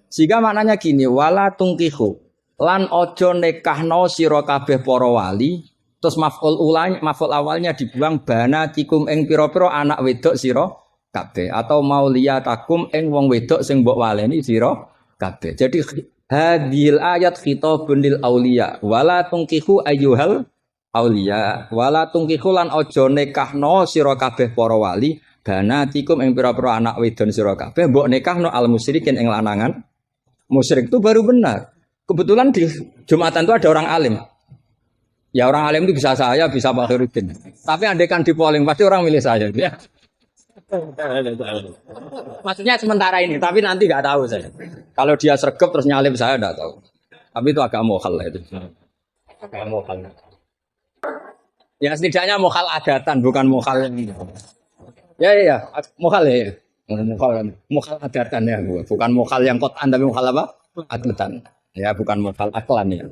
Sehingga maknanya gini, wala tungkihu lan ojo nekahno sira kabeh para wali, terus maf'ul awalnya dibuang bana tikum ing pira-pira anak wedok sira kabeh atau mauliyatakum ing wong wedok sing mbok waleni sira kabeh. Jadi hadhil ayat khitabun lil auliya wala tungkihu ayyuhal auliya wala tungkihu lan ojo nekahno sira kabeh para wali bana tikum ing pira-pira anak wedon sira kabeh mbok nekahno al musyrikin ing lanangan musyrik. Itu baru benar. Kebetulan di Jumatan itu ada orang alim. Ya orang alim itu bisa saya, bisa Pak Khairuddin. Tapi andaikan di polling pasti orang milih saya. Ya. Maksudnya sementara ini, tapi nanti nggak tahu saya. Kalau dia sregep terus nyalip saya nggak tahu. Tapi itu agak mohal lah itu. Agak mohal. Ya setidaknya mohal adatan, bukan mohal yang ini. Ya, mohal ya. Mohal adatan ya, bukan mohal yang kotan tapi mohal apa? Adatan. Ya bukan modal aklan ya.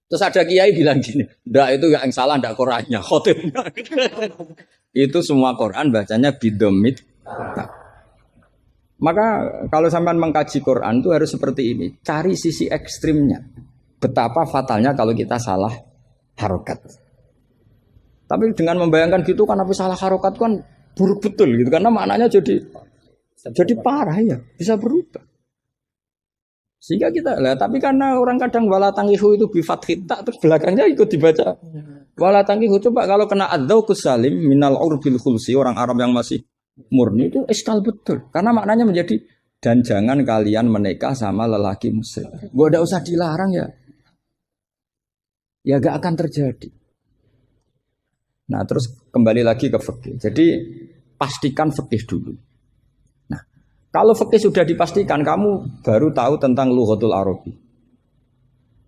Terus ada kiai bilang gini, ndak itu yang salah ndak Qur'annya, khotibnya. Itu semua Quran bacanya bidomit. Maka kalau sampean mengkaji Quran itu harus seperti ini, cari sisi ekstrimnya. Betapa fatalnya kalau kita salah harokat. Tapi dengan membayangkan gitu kan apa salah harokat kan buruk betul gitu karena maknanya jadi parah ya, bisa berubah. Sehingga kita lah, tapi karena orang kadang wala tangihu itu bifat khita terus belakangnya ikut dibaca wala tangihu. Coba kalau kena adzauqus salim minal urbil khulsi, orang Arab yang masih murni itu iskal betul karena maknanya menjadi dan jangan kalian menikah sama lelaki musyrik. Gua enggak usah dilarang ya gak akan terjadi. Nah terus kembali lagi ke fikih. Jadi pastikan fikih dulu. Kalau fikih sudah dipastikan, kamu baru tahu tentang lughatul Arabi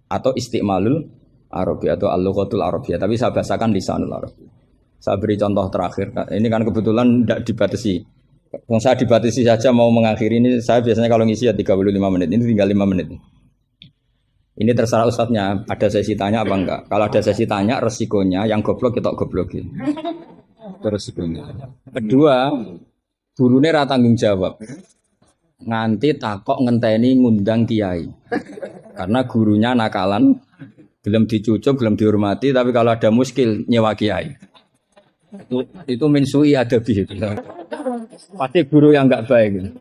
atau istimalul Arabi atau al-lughatul Arabiyah. Tapi saya bahasakan lisanul Arabi. Saya beri contoh terakhir. Ini kan kebetulan tidak dibatasi. Yang saya dibatasi saja mau mengakhiri ini. Saya biasanya kalau ngisi ya 35 menit. Ini tinggal 5 menit. Ini terserah ustadznya. Ada sesi tanya apa enggak? Kalau ada sesi tanya, resikonya yang goblok kita goblokin. Terus resikonya. Kedua, gurunya ra tanggung jawab. Nganti takok ngenteni ngundang kiai. Karena gurunya nakalan, belum dicucuk, belum dihormati, tapi kalau ada muskil nyewa kiai. Itu minsui adabi itu. Pasti guru yang enggak baik.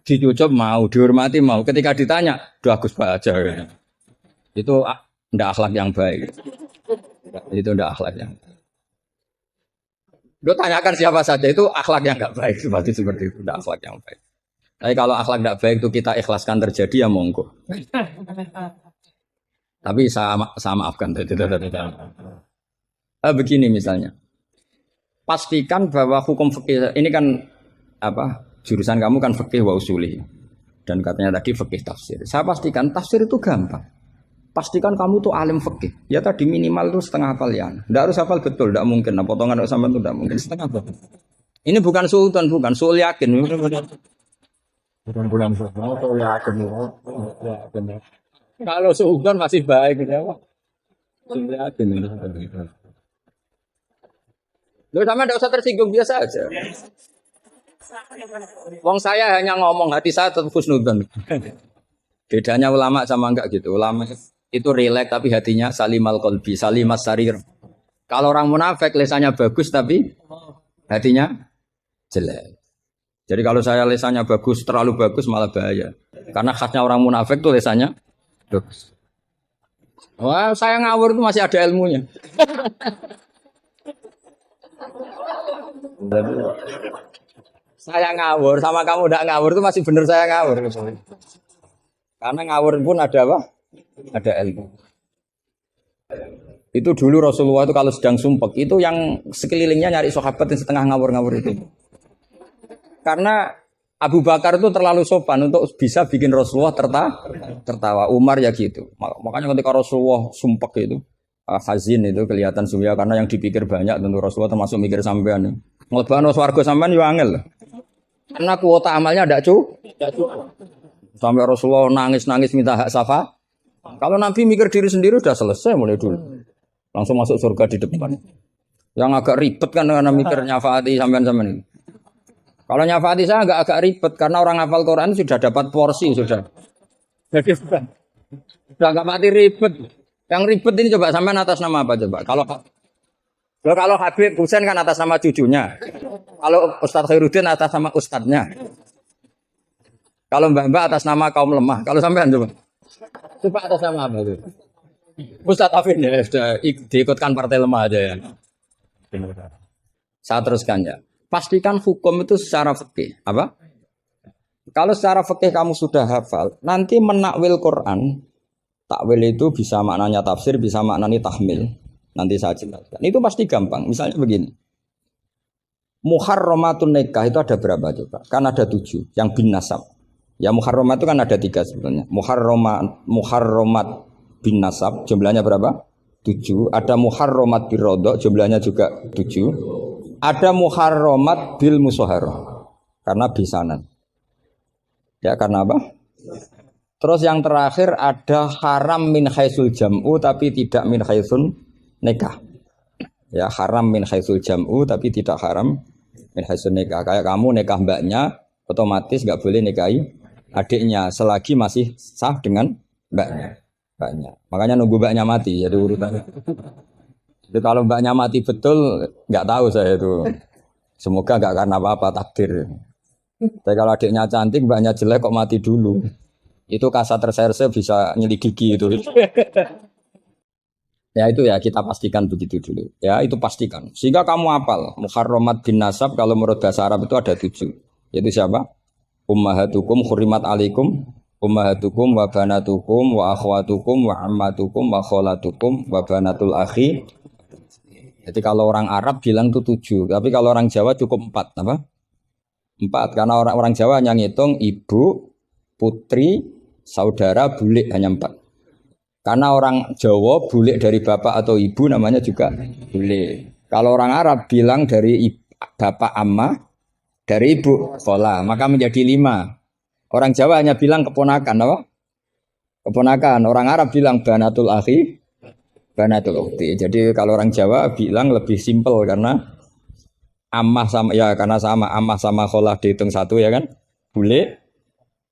Dicucuk mau, dihormati mau. Ketika ditanya, doa Gus Pak aja. Itu enggak akhlak yang baik. Itu enggak akhlak yang baik. Lo tanyakan siapa saja itu akhlak yang enggak baik. Seperti itu, enggak akhlak yang baik. Tapi kalau akhlak tidak baik itu kita ikhlaskan terjadi ya monggo. Tapi saya maafkan. Begini misalnya, pastikan bahwa hukum fikih ini kan apa jurusan kamu kan fikih wa usuli dan katanya tadi fikih tafsir. Saya pastikan tafsir itu gampang. Pastikan kamu tuh alim fikih. Ya tadi minimal itu setengah hafal ya. Tidak harus hafal betul, tidak mungkin. Nah, potongan sampai itu tidak mungkin setengah hafal. Ini bukan sultan, bukan sul yakin. Bulan-bulan kalau seugon masih baik ya Pak. Yakin. Loh sama enggak usah tersinggung biasa aja. Wong saya hanya ngomong hati saya tetap husnudzon. Bedanya ulama sama enggak gitu. Ulama itu rileks tapi hatinya salimal qalbi, salimas sarir. Kalau orang munafik lisannya bagus tapi hatinya jelek. Jadi kalau saya lesannya bagus, terlalu bagus malah bahaya. Karena khasnya orang munafik tuh lesannya bagus. Wah, saya ngawur itu masih ada ilmunya. Saya ngawur, sama kamu udah ngawur itu masih bener saya ngawur. Karena ngawur pun ada apa? Ada ilmu. Itu dulu Rasulullah itu kalau sedang sumpek itu yang sekelilingnya nyari sahabat yang setengah ngawur-ngawur itu. Karena Abu Bakar itu terlalu sopan untuk bisa bikin Rasulullah tertawa. Umar ya gitu. Makanya ketika Rasulullah sumpek itu, hazin itu kelihatan suya karena yang dipikir banyak tentu Rasulullah termasuk mikir sampean. Ngelebano swarga sampean yo angel. Karena kuota amalnya ndak cukup. Sampai Rasulullah nangis-nangis minta hak syafaat. Kalau Nabi mikir diri sendiri udah selesai mulai dulu. Langsung masuk surga di depan. Yang agak ribet kan karena mikir nyafaati sampean-sampean ini. Kalau nyafaati saya agak ribet karena orang hafal Quran sudah dapat porsi sudah. Jadi sudah agak mati ribet. Yang ribet ini coba sampean atas nama apa coba? Kalau Habib Husain kan atas nama cucunya. Kalau Ustadz Khairuddin atas nama ustadznya. Kalau Mbak atas nama kaum lemah. Kalau sampean coba. Coba atas nama apa itu? Ustadz Afin ya sudah diikutkan partai lemah aja ya. Saya teruskan ya. Pastikan hukum itu secara fikih. Apa? Kalau secara fikih kamu sudah hafal, nanti menakwil Quran, takwil itu bisa maknanya tafsir, bisa maknanya tahmil. Nanti saya jelaskan. Itu pasti gampang. Misalnya begini. Muharramatun nikah itu ada berapa coba? Kan ada 7 yang bin nasab. Ya muharramat itu kan ada 3 sebenarnya. Muharramat bin nasab jumlahnya berapa? 7. Ada muharramat birodok jumlahnya juga 7. Ada muharramat bil musoharah karena bisanan. Ya karena apa? Terus yang terakhir ada haram min khaisul jam'u tapi tidak min khaisun nikah. Ya haram min khaisul jam'u tapi tidak haram min khaisun nikah. Kayak kamu nikah mbaknya otomatis nggak boleh nikahi adiknya selagi masih sah dengan mbaknya. Makanya nunggu mbaknya mati jadi urutannya. Jadi kalau mbaknya mati betul, nggak tahu saya itu. Semoga nggak karena apa-apa takdir. Tapi kalau adiknya cantik, mbaknya jelek kok mati dulu. Itu kasat reserse bisa nyelidiki itu. Ya itu ya kita pastikan begitu dulu. Ya itu pastikan. Sehingga kamu hafal. Muharramat bin nasab kalau menurut bahasa Arab itu ada 7. Yaitu siapa? Ummahatukum hurimat alaikum. Ummahatukum wa banatukum wa akhwatukum wa ammatukum wa kholatukum wa banatul akhi. Jadi kalau orang Arab bilang itu 7, tapi kalau orang Jawa cukup 4, apa? 4, karena orang Jawa hanya ngitung ibu, putri, saudara, bule hanya 4. Karena orang Jawa bule dari bapak atau ibu namanya juga bule. Kalau orang Arab bilang dari bapak amma, dari ibu khola, maka menjadi 5. Orang Jawa hanya bilang keponakan, apa? Keponakan. Orang Arab bilang banatul akhi. Banatul ukhti. Jadi kalau orang Jawa bilang lebih simpel karena amah sama ya karena sama amah sama kholah dihitung 1 ya kan. Bule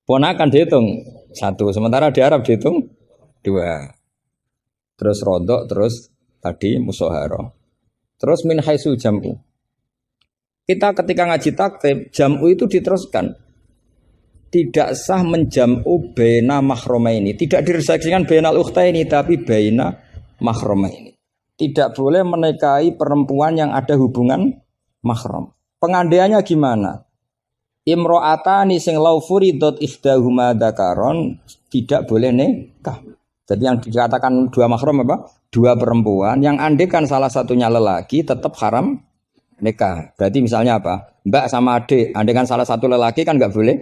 ponakan dihitung 1. Sementara di Arab dihitung 2. Terus rodok terus tadi musoharo. Terus min haisul jam'u. Kita ketika ngaji taktib jam'u itu diteruskan. Tidak sah menjam'u baina mahromaini. Tidak diresaksikan bainal ukhtaini tapi baina mahram ini. Tidak boleh menikahi perempuan yang ada hubungan mahram. Pengandaiannya gimana? Imro'atani sing lau furidot ikhdahuma dzakaron tidak boleh nikah. Jadi yang dikatakan 2 mahram apa? 2 perempuan yang andekan salah satunya lelaki tetap haram nikah. Berarti misalnya apa? Mbak sama adik, andekan salah satu lelaki kan enggak boleh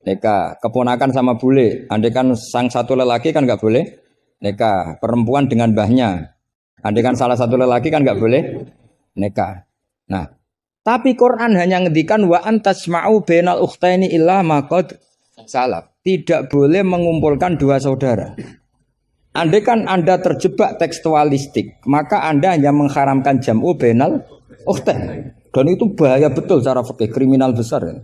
nikah. Keponakan sama bule, andekan sang satu lelaki kan enggak boleh nikah. Perempuan dengan mbahnya, andaikan salah satu lelaki kan nggak boleh nikah. Nah, tapi Quran hanya ngendikan wa antasma'u bainal ukhtaini illa ma qad salaf. Tidak boleh mengumpulkan 2 saudara. Andaikan Anda terjebak tekstualistik, maka Anda hanya mengharamkan jam'u bainal ukhtain. Dan itu bahaya betul secara fikih, kriminal besar. Ya.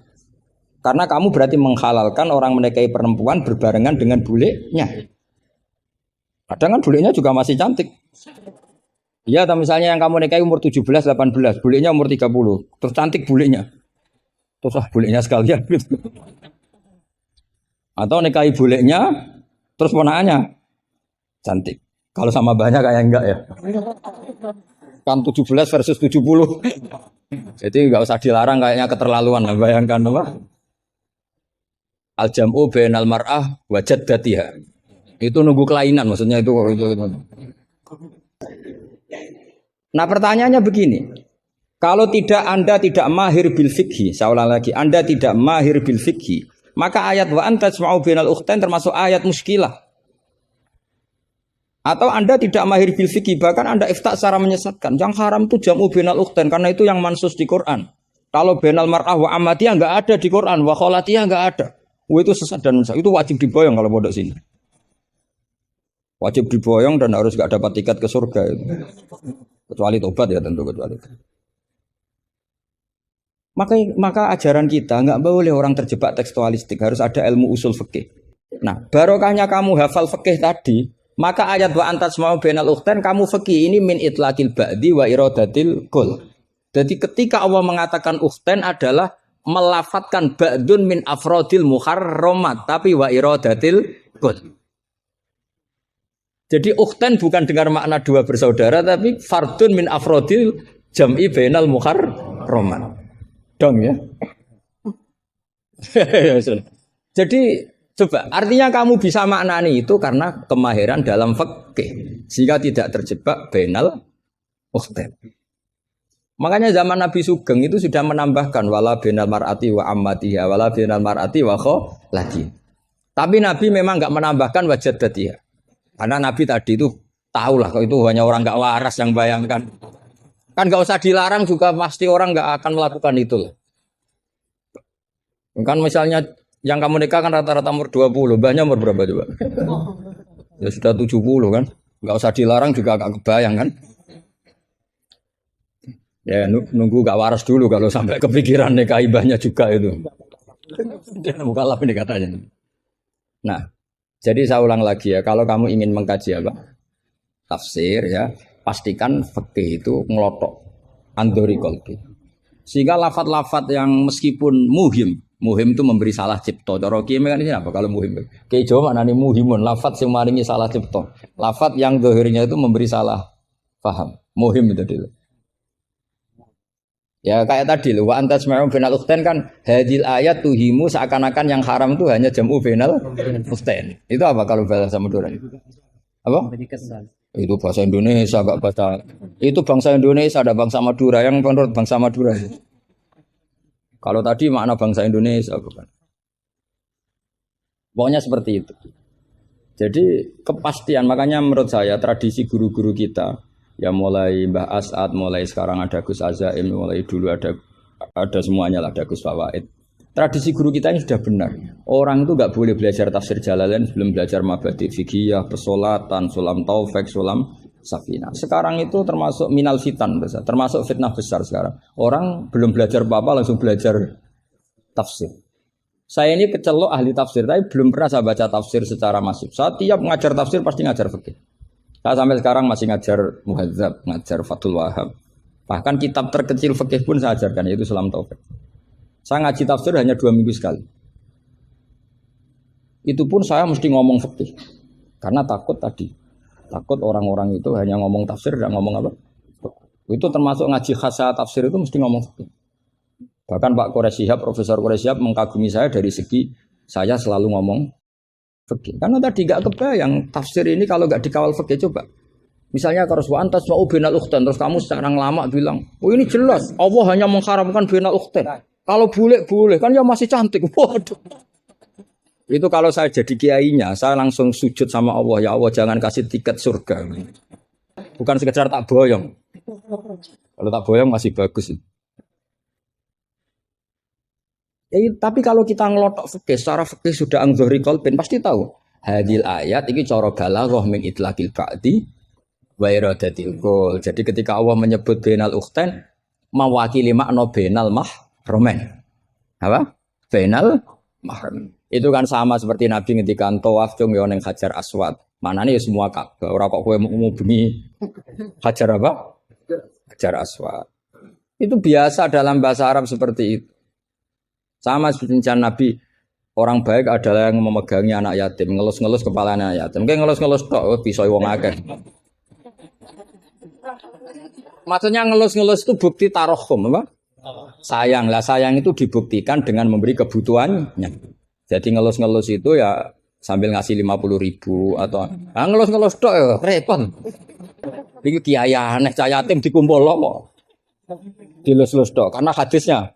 Karena kamu berarti menghalalkan orang menikahi perempuan berbarengan dengan bulenya. Kadang kan bulenya juga masih cantik. Ya, atau misalnya yang kamu nikahi umur 17, 18, bulenya umur 30. Terus cantik bulenya. Terus bulenya sekalian gitu. Atau nikahi bulenya, terus ponakannya cantik. Kalau sama banyak kayak enggak ya. Kan 17 versus 70. Jadi enggak usah dilarang kayaknya keterlaluan. Bayangkan apa? Al-jam'u bainal mar'ah wa jaddatiha. Itu nunggu kelainan maksudnya itu. Nah pertanyaannya begini, Kalau tidak Anda tidak mahir bil fikhi, saya ulang lagi, Anda tidak mahir bil fikhi, maka ayat wa antasma'u bainal ukhtain termasuk ayat muskilah. Atau Anda tidak mahir bil fikhi, bahkan Anda ifta secara menyesatkan. Yang haram itu jam'u bainal ukhtain karena itu yang mansus di Quran. Kalau bainal mar'ah wa ammatiyah enggak ada di Quran, wa kholatiyah enggak ada. Itu sesat dan sesat. Itu wajib diboyong kalau pondok sini. Wajib diboyong dan harus enggak dapat tiket ke surga itu. Kecuali tobat ya tentu kecuali. Maka ajaran kita nggak boleh orang terjebak tekstualistik, harus ada ilmu usul fikih. Nah, barokahnya kamu hafal fikih tadi, maka ayat wa antasma'u bainal ukhtain kamu fikih ini min itlaqil ba'di wa iradatil kul. Jadi ketika Allah mengatakan ukhtain adalah melafatkan ba'dun min afrodil muharramat, tapi wa iradatil kul. Jadi ukhtain bukan dengar makna dua bersaudara, tapi fardun min afrodil jam'i bainal muharramat. Dong ya. Jadi coba artinya kamu bisa maknani itu karena kemahiran dalam fikih sehingga tidak terjebak bainal ukhtain. Makanya zaman Nabi Sugeng itu sudah menambahkan wala bainal mar'ati wa ammatiha wala bainal mar'ati wa kholati. Tapi Nabi memang enggak menambahkan wajaddatiha. Karena Nabi tadi itu tahulah kalau itu hanya orang enggak waras yang bayangkan. Kan nggak usah dilarang juga pasti orang nggak akan melakukan itu. Kan misalnya yang kamu nikah kan rata-rata umur 20, mbahnya umur berapa coba? Ya sudah 70 kan? Nggak usah dilarang juga agak kebayang kan? Ya nunggu nggak waras dulu kalau sampai kepikiran nikah ibahnya juga itu. Dia mukallaf ini katanya. Nah, jadi saya ulang lagi ya, kalau kamu ingin mengkaji apa? Tafsir ya. Pastikan fikih itu ngelotok andori kolbi. Sehingga lafat-lafat yang meskipun muhim itu memberi salah cipta. Cara kiai mekanisme apa kalau muhim? Kiai Jawa maknane muhimun, lafat yang maringi salah cipta. Lafat yang zahirnya itu memberi salah paham. Muhim itu dulu. Ya kayak tadi loh, wa antasma'u bainal ukhtain kan hadil ayat tuhimu seakan-akan yang haram itu hanya jam'u bainal ukhtain. Itu apa kalau bahasa Madura? Apa? Itu bahasa Indonesia, enggak bahasa. Itu bangsa Indonesia, ada bangsa Madura yang menurut bangsa Madura. Kalau tadi makna bangsa Indonesia bukan. Pokoknya seperti itu. Jadi kepastian, makanya menurut saya tradisi guru-guru kita, ya mulai Mbah As'ad, mulai sekarang ada Gus Azaim, mulai dulu ada semuanya lah, ada Gus Fawaid. Tradisi guru kita ini sudah benar. Orang itu nggak boleh belajar tafsir Jalalain sebelum belajar mabadi fikih, pesolatan, sulam taufik, sulam safina. Sekarang itu termasuk minal fitan besar, termasuk fitnah besar sekarang. Orang belum belajar apa-apa langsung belajar tafsir. Saya ini kecelok ahli tafsir, tapi belum pernah saya baca tafsir secara masif. Saya tiap ngajar tafsir pasti ngajar fikih. Saya sampai sekarang masih ngajar Muhadzab, ngajar Fathul Wahab. Bahkan kitab terkecil fikih pun saya ajarkan, yaitu Sulam Taufik. Saya ngaji tafsir hanya 2 minggu sekali. Itu pun saya mesti ngomong fikih. Karena takut tadi. Takut orang-orang itu hanya ngomong tafsir, tidak ngomong apa. Itu termasuk ngaji khasa tafsir itu mesti ngomong fikih. Bahkan Pak Quraisyihab, Profesor Quraisyihab mengagumi saya dari segi saya selalu ngomong fikih. Karena tadi gak kebayang tafsir ini kalau gak dikawal fikih coba. Misalnya kalau antas mau bainal ukhtain terus kamu secara lama bilang, "Oh ini jelas Allah hanya mengharamkan bainal ukhtain." Kalau boleh kan ya masih cantik. Waduh. Itu kalau saya jadi kiainya, saya langsung sujud sama Allah, ya Allah jangan kasih tiket surga. Bukan sekedar tak boyong. Kalau tak boyong masih bagus. Tapi kalau kita ngelotok fikih, secara fikih sudah angzori kolbin pasti tahu. Hadil ayat ini cara balaghah min itlaqil ba'di wa iradatil kul. Jadi ketika Allah menyebut bainal ukhtain mewakili makna bainal mahramin. Apa? Bainal mahram. Itu kan sama seperti Nabi ketika tawaf cung yo ning Hajar Aswad. Manane ya semua Ka'bah. Ora kok kowe mau bengi Hajar apa? Hajar Aswad. Itu biasa dalam bahasa Arab seperti itu. Sama seperti Nabi, orang baik adalah yang memegangi anak yatim, ngelus-ngelus kepala anak yatim. Kayak ngelus-ngelus tok bisa wong akeh. Maksudnya ngelus-ngelus itu bukti tarohum, apa? Sayang lah, sayang itu dibuktikan dengan memberi kebutuhannya. Jadi ngelus-ngelus itu ya sambil ngasih 50.000 atau ngelus-ngelus tok ya repot. Iki kiai aneh cah yatim dikumpul loh. Dilus-lus tok karena hadisnya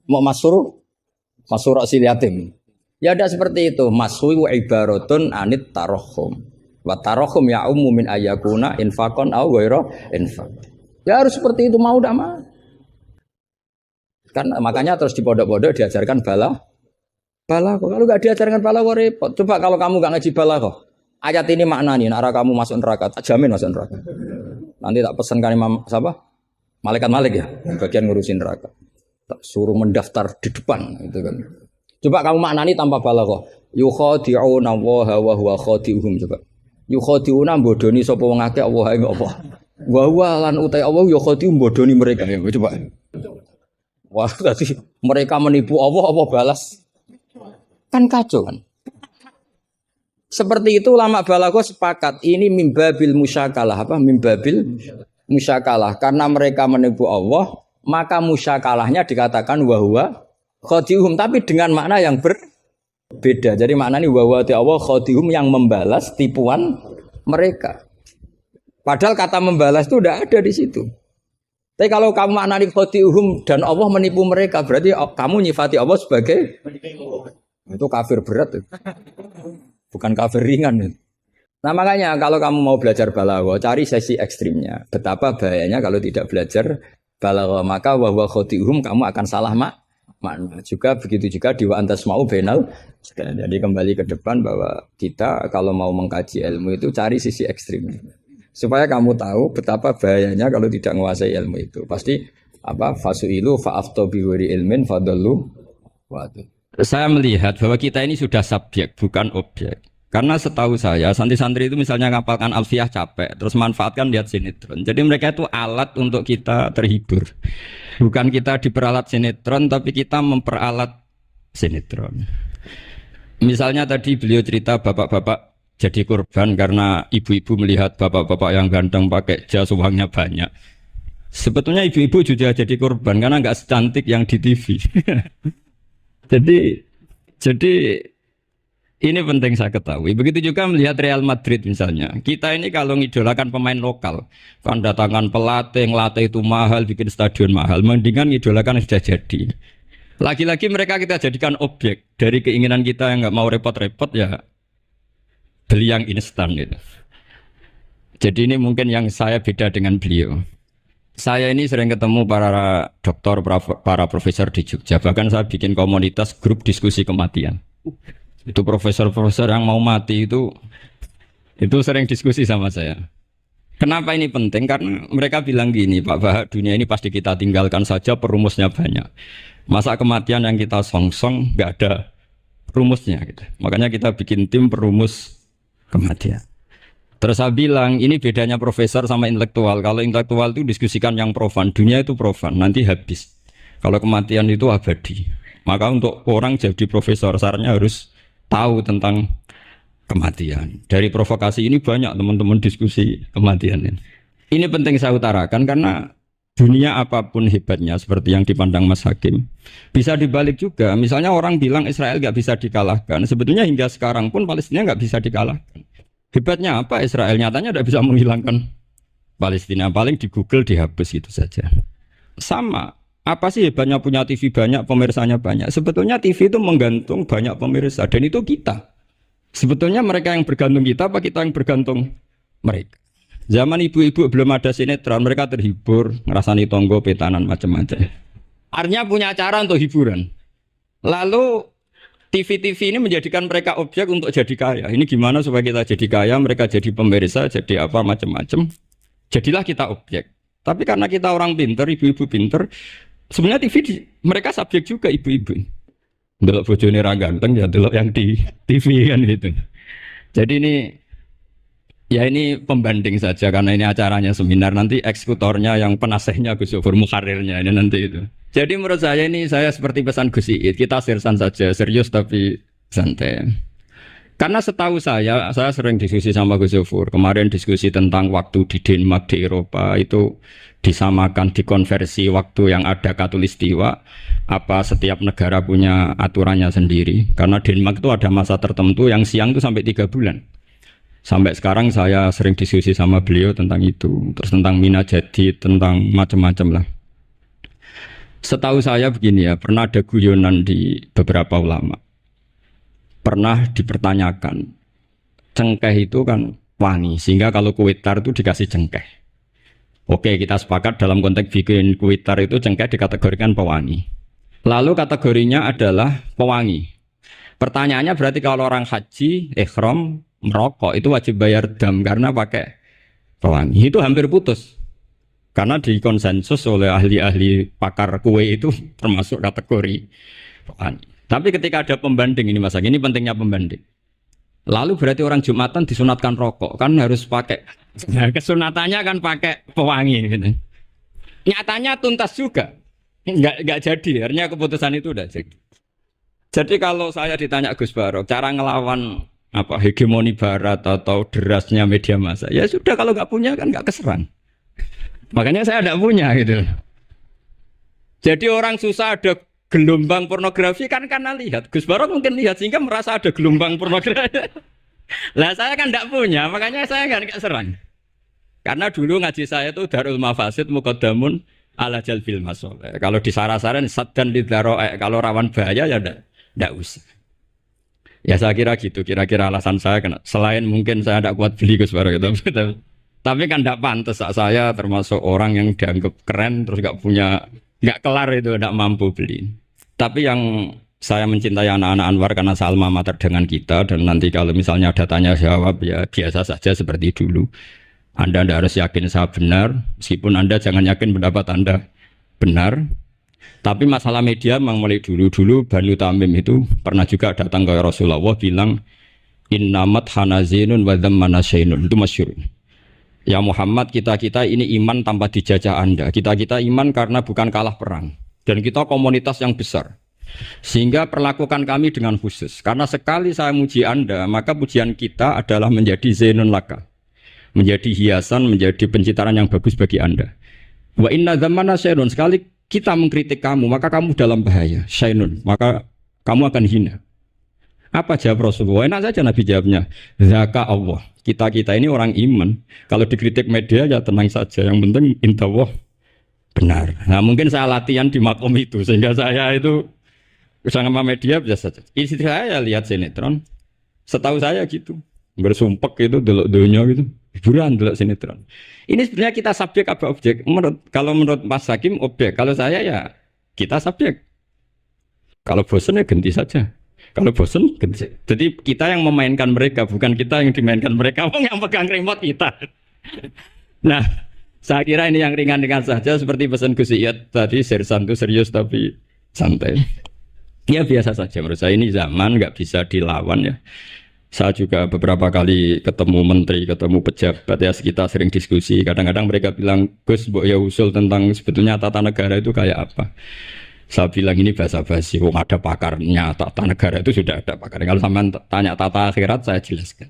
mau masur sil yatim. Ya ada seperti itu. Masui wa ibaratun anit tarohum. Wa tarohum ya min ayakuna infakon au ghairu infak. Ya harus seperti itu mau tidak mau. Kan makanya terus di pondok-pondok diajarkan bala kok. Kalau nggak diajarkan bala kok repot. Coba kalau kamu nggak ngaji bala kok. Ayat ini maknanya arah kamu masuk neraka, tak jamin masuk neraka. Nanti tak pesankan imam siapa? Malaikat Malik ya, bagian ngurusin neraka. Tak suruh mendaftar di depan gitu kan. Coba kamu maknani tanpa balaghah. Yukhadi'una wa huwa khadi'uhum coba. Yukhadi'una bodoni sapa wong akeh Allah ing apa. Wa huwa lan utai Allah ya khadi'um bodoni mereka ya coba. Wah, tadi mereka menipu Allah apa balas? Kan kacau kan. Seperti itu ulama balaghah sepakat ini mimbabil musyakalah apa mimbabil musyakalah karena mereka menipu Allah maka musyakalahnya dikatakan wahwa khadihum tapi dengan makna yang berbeda. Jadi maknanya wahwa Allah khadihum yang membalas tipuan mereka. Padahal kata membalas itu tidak ada di situ. Tapi kalau kamu maknani khadihum dan Allah menipu mereka berarti kamu nyifati Allah sebagai itu kafir berat. Bukan kafir ringan. Nah makanya kalau kamu mau belajar balaghah, cari sesi ekstrimnya. Betapa bahayanya kalau tidak belajar balaghah, maka wahwa khadi'uhum kamu akan salah makna. Juga begitu juga di wa antas mau benal. Jadi kembali ke depan bahwa kita kalau mau mengkaji ilmu itu cari sisi ekstrimnya. Supaya kamu tahu betapa bahayanya kalau tidak menguasai ilmu itu. Pasti apa fasuilu fa'afto biwiri ilmin fadallu waduh. Saya melihat bahwa kita ini sudah subjek, bukan objek. Karena setahu saya, santri-santri itu misalnya ngapalkan alfiah capek, terus manfaatkan lihat sinetron. Jadi mereka itu alat untuk kita terhibur. Bukan kita diperalat sinetron, tapi kita memperalat sinetron. Misalnya tadi beliau cerita bapak-bapak jadi korban karena ibu-ibu melihat bapak-bapak yang ganteng pakai jas uangnya banyak. Sebetulnya ibu-ibu juga jadi korban karena nggak secantik yang di TV. Jadi ini penting saya ketahui. Begitu juga melihat Real Madrid misalnya. Kita ini kalau ngidolakan pemain lokal, kan datangkan pelatih, ngelatih itu mahal, bikin stadion mahal. Mendingan ngidolakan yang sudah jadi. Lagi-lagi mereka kita jadikan objek dari keinginan kita yang nggak mau repot-repot ya beli yang instan gitu. Jadi ini mungkin yang saya beda dengan beliau. Saya ini sering ketemu para dokter, para profesor di Jogja. Bahkan saya bikin komunitas grup diskusi kematian. Itu profesor-profesor yang mau mati itu sering diskusi sama saya. Kenapa ini penting? Karena mereka bilang gini, Pak Bahak, dunia ini pasti kita tinggalkan saja, perumusnya banyak. Masa kematian yang kita songsong nggak ada rumusnya gitu. Makanya kita bikin tim perumus kematian. Terus saya bilang, ini bedanya profesor sama intelektual. Kalau intelektual itu diskusikan yang profan, dunia itu profan, nanti habis. Kalau kematian itu abadi. Maka untuk orang jadi profesor, sarannya harus tahu tentang kematian. Dari provokasi ini banyak teman-teman diskusi kematian ini. Ini penting saya utarakan karena dunia apapun hebatnya, seperti yang dipandang Mas Hakim, bisa dibalik juga. Misalnya orang bilang Israel nggak bisa dikalahkan. Sebetulnya hingga sekarang pun Palestina nggak bisa dikalahkan. Hebatnya apa? Israel nyatanya tidak bisa menghilangkan Palestina. Paling di Google dihapus gitu saja. Sama. Apa sih hebatnya punya TV banyak, pemirsanya banyak? Sebetulnya TV itu menggantung banyak pemirsa. Dan itu kita. Sebetulnya mereka yang bergantung kita, apa kita yang bergantung mereka? Zaman ibu-ibu belum ada sinetron, mereka terhibur, ngerasani tonggo, petanan, macam-macam. Artinya punya cara untuk hiburan. Lalu TV-TV ini menjadikan mereka objek untuk jadi kaya. Ini gimana supaya kita jadi kaya, mereka jadi pemirsa, jadi apa macam-macam. Jadilah kita objek. Tapi karena kita orang pinter, ibu-ibu pinter, sebenarnya TV mereka subjek juga ibu-ibu. Delok bojone ra ganteng ya delok yang di TV kan gitu. Jadi ini pembanding saja karena ini acaranya seminar, nanti eksekutornya yang penasehnya Gus Yofur Mukharirnya ini nanti itu. Jadi menurut saya ini saya seperti pesan Gus Iid, kita sirsan saja, serius tapi santai. Karena setahu saya sering diskusi sama Gus Yofur. Kemarin diskusi tentang waktu di Denmark, di Eropa itu disamakan, dikonversi waktu yang ada Katulistiwa. Apa setiap negara punya aturannya sendiri. Karena Denmark itu ada masa tertentu yang siang itu sampai 3 bulan. Sampai sekarang saya sering diskusi sama beliau tentang itu, terus tentang mina jadi, tentang macam-macam lah. Setahu saya begini ya, pernah ada guyonan di beberapa ulama. Pernah dipertanyakan, cengkeh itu kan wangi, sehingga kalau kue tar itu dikasih cengkeh. Oke, kita sepakat dalam konteks bikin kue tar itu cengkeh dikategorikan pewangi. Lalu kategorinya adalah pewangi. Pertanyaannya berarti kalau orang haji, ikhram, merokok itu wajib bayar dam karena pakai pewangi. Itu hampir putus. Karena dikonsensus oleh ahli-ahli pakar kue itu termasuk kategori pewangi. Tapi ketika ada pembanding ini Mas, ini pentingnya pembanding. Lalu berarti orang Jumatan disunatkan rokok, kan harus pakai. Nah, kesunatannya kan pakai pewangi gitu. Nyatanya tuntas juga. Enggak jadi, artinya keputusan itu udah jadi. Jadi kalau saya ditanya Gus Barok, cara ngelawan apa hegemoni barat atau derasnya media massa, ya sudah kalau nggak punya kan nggak keserang. Makanya saya tidak punya gitu. Jadi orang susah ada gelombang pornografi kan karena lihat. Gus Barok mungkin lihat sehingga merasa ada gelombang pornografi. Lah saya kan tidak punya, makanya saya nggak serang. Karena dulu ngaji saya itu Darul Mafasid Muqaddamun ala Jalbil Masoleh. Kalau disara-saran saddan lidharo'e, kalau rawan bahaya ya tidak usah. Ya saya kira gitu, kira-kira alasan saya kena. Selain mungkin saya tidak kuat beli Gus Barok gitu. Tapi kan tidak pantas, saya termasuk orang yang dianggap keren terus nggak kelar itu, tidak mampu beli. Tapi yang saya mencintai anak-anak Anwar karena salma mater dengan kita, dan nanti kalau misalnya ada tanya jawab ya biasa saja seperti dulu. Anda tidak harus yakin saya benar, meskipun Anda jangan yakin pendapat Anda benar. Tapi masalah media memang mulai dulu Banu Tamim itu pernah juga datang ke Rasulullah bilang innamat hanazinun wa dhammana syainun, itu masyhur. Ya Muhammad, kita ini iman tanpa dijajah Anda. Kita iman karena bukan kalah perang. Dan kita komunitas yang besar. Sehingga perlakukan kami dengan khusus. Karena sekali saya muji Anda, maka pujian kita adalah menjadi zainun laka. Menjadi hiasan, menjadi pencitraan yang bagus bagi Anda. Wa inna dhammana syainun, sekali kita mengkritik kamu, maka kamu dalam bahaya. Syainun, maka kamu akan hina. Apa jawab Rasulullah? Enak saja Nabi jawabnya. Zaka Allah. Kita ini orang iman. Kalau dikritik media ya tenang saja. Yang penting intawah benar. Nah mungkin saya latihan di makom itu sehingga saya itu sama media biasa saja. Istri saya lihat sinetron. Setahu saya gitu. Bersumpek itu delok dunia gitu. Hiburan delok sinetron. Ini sebenarnya kita subjek apa objek? Kalau menurut Mas Hakim objek. Kalau saya ya kita subjek. Kalau bosan ya ganti saja. Kalau bosan, jadi kita yang memainkan mereka, bukan kita yang dimainkan mereka. Yang pegang remote kita. Nah, saya kira ini yang ringan-ringan saja, seperti pesan Gus Iyad tadi, sersan itu serius tapi santai. Ya biasa saja menurut saya, ini zaman nggak bisa dilawan ya. Saya juga beberapa kali ketemu menteri, ketemu pejabat ya, kita sering diskusi. Kadang-kadang mereka bilang, Gus, mbok ya usul tentang sebetulnya tata negara itu kayak apa. Saya bilang ini basa-basi, ada pakarnya, tata negara itu sudah ada pakar. Kalau sampean tanya tata akhirat, saya jelaskan.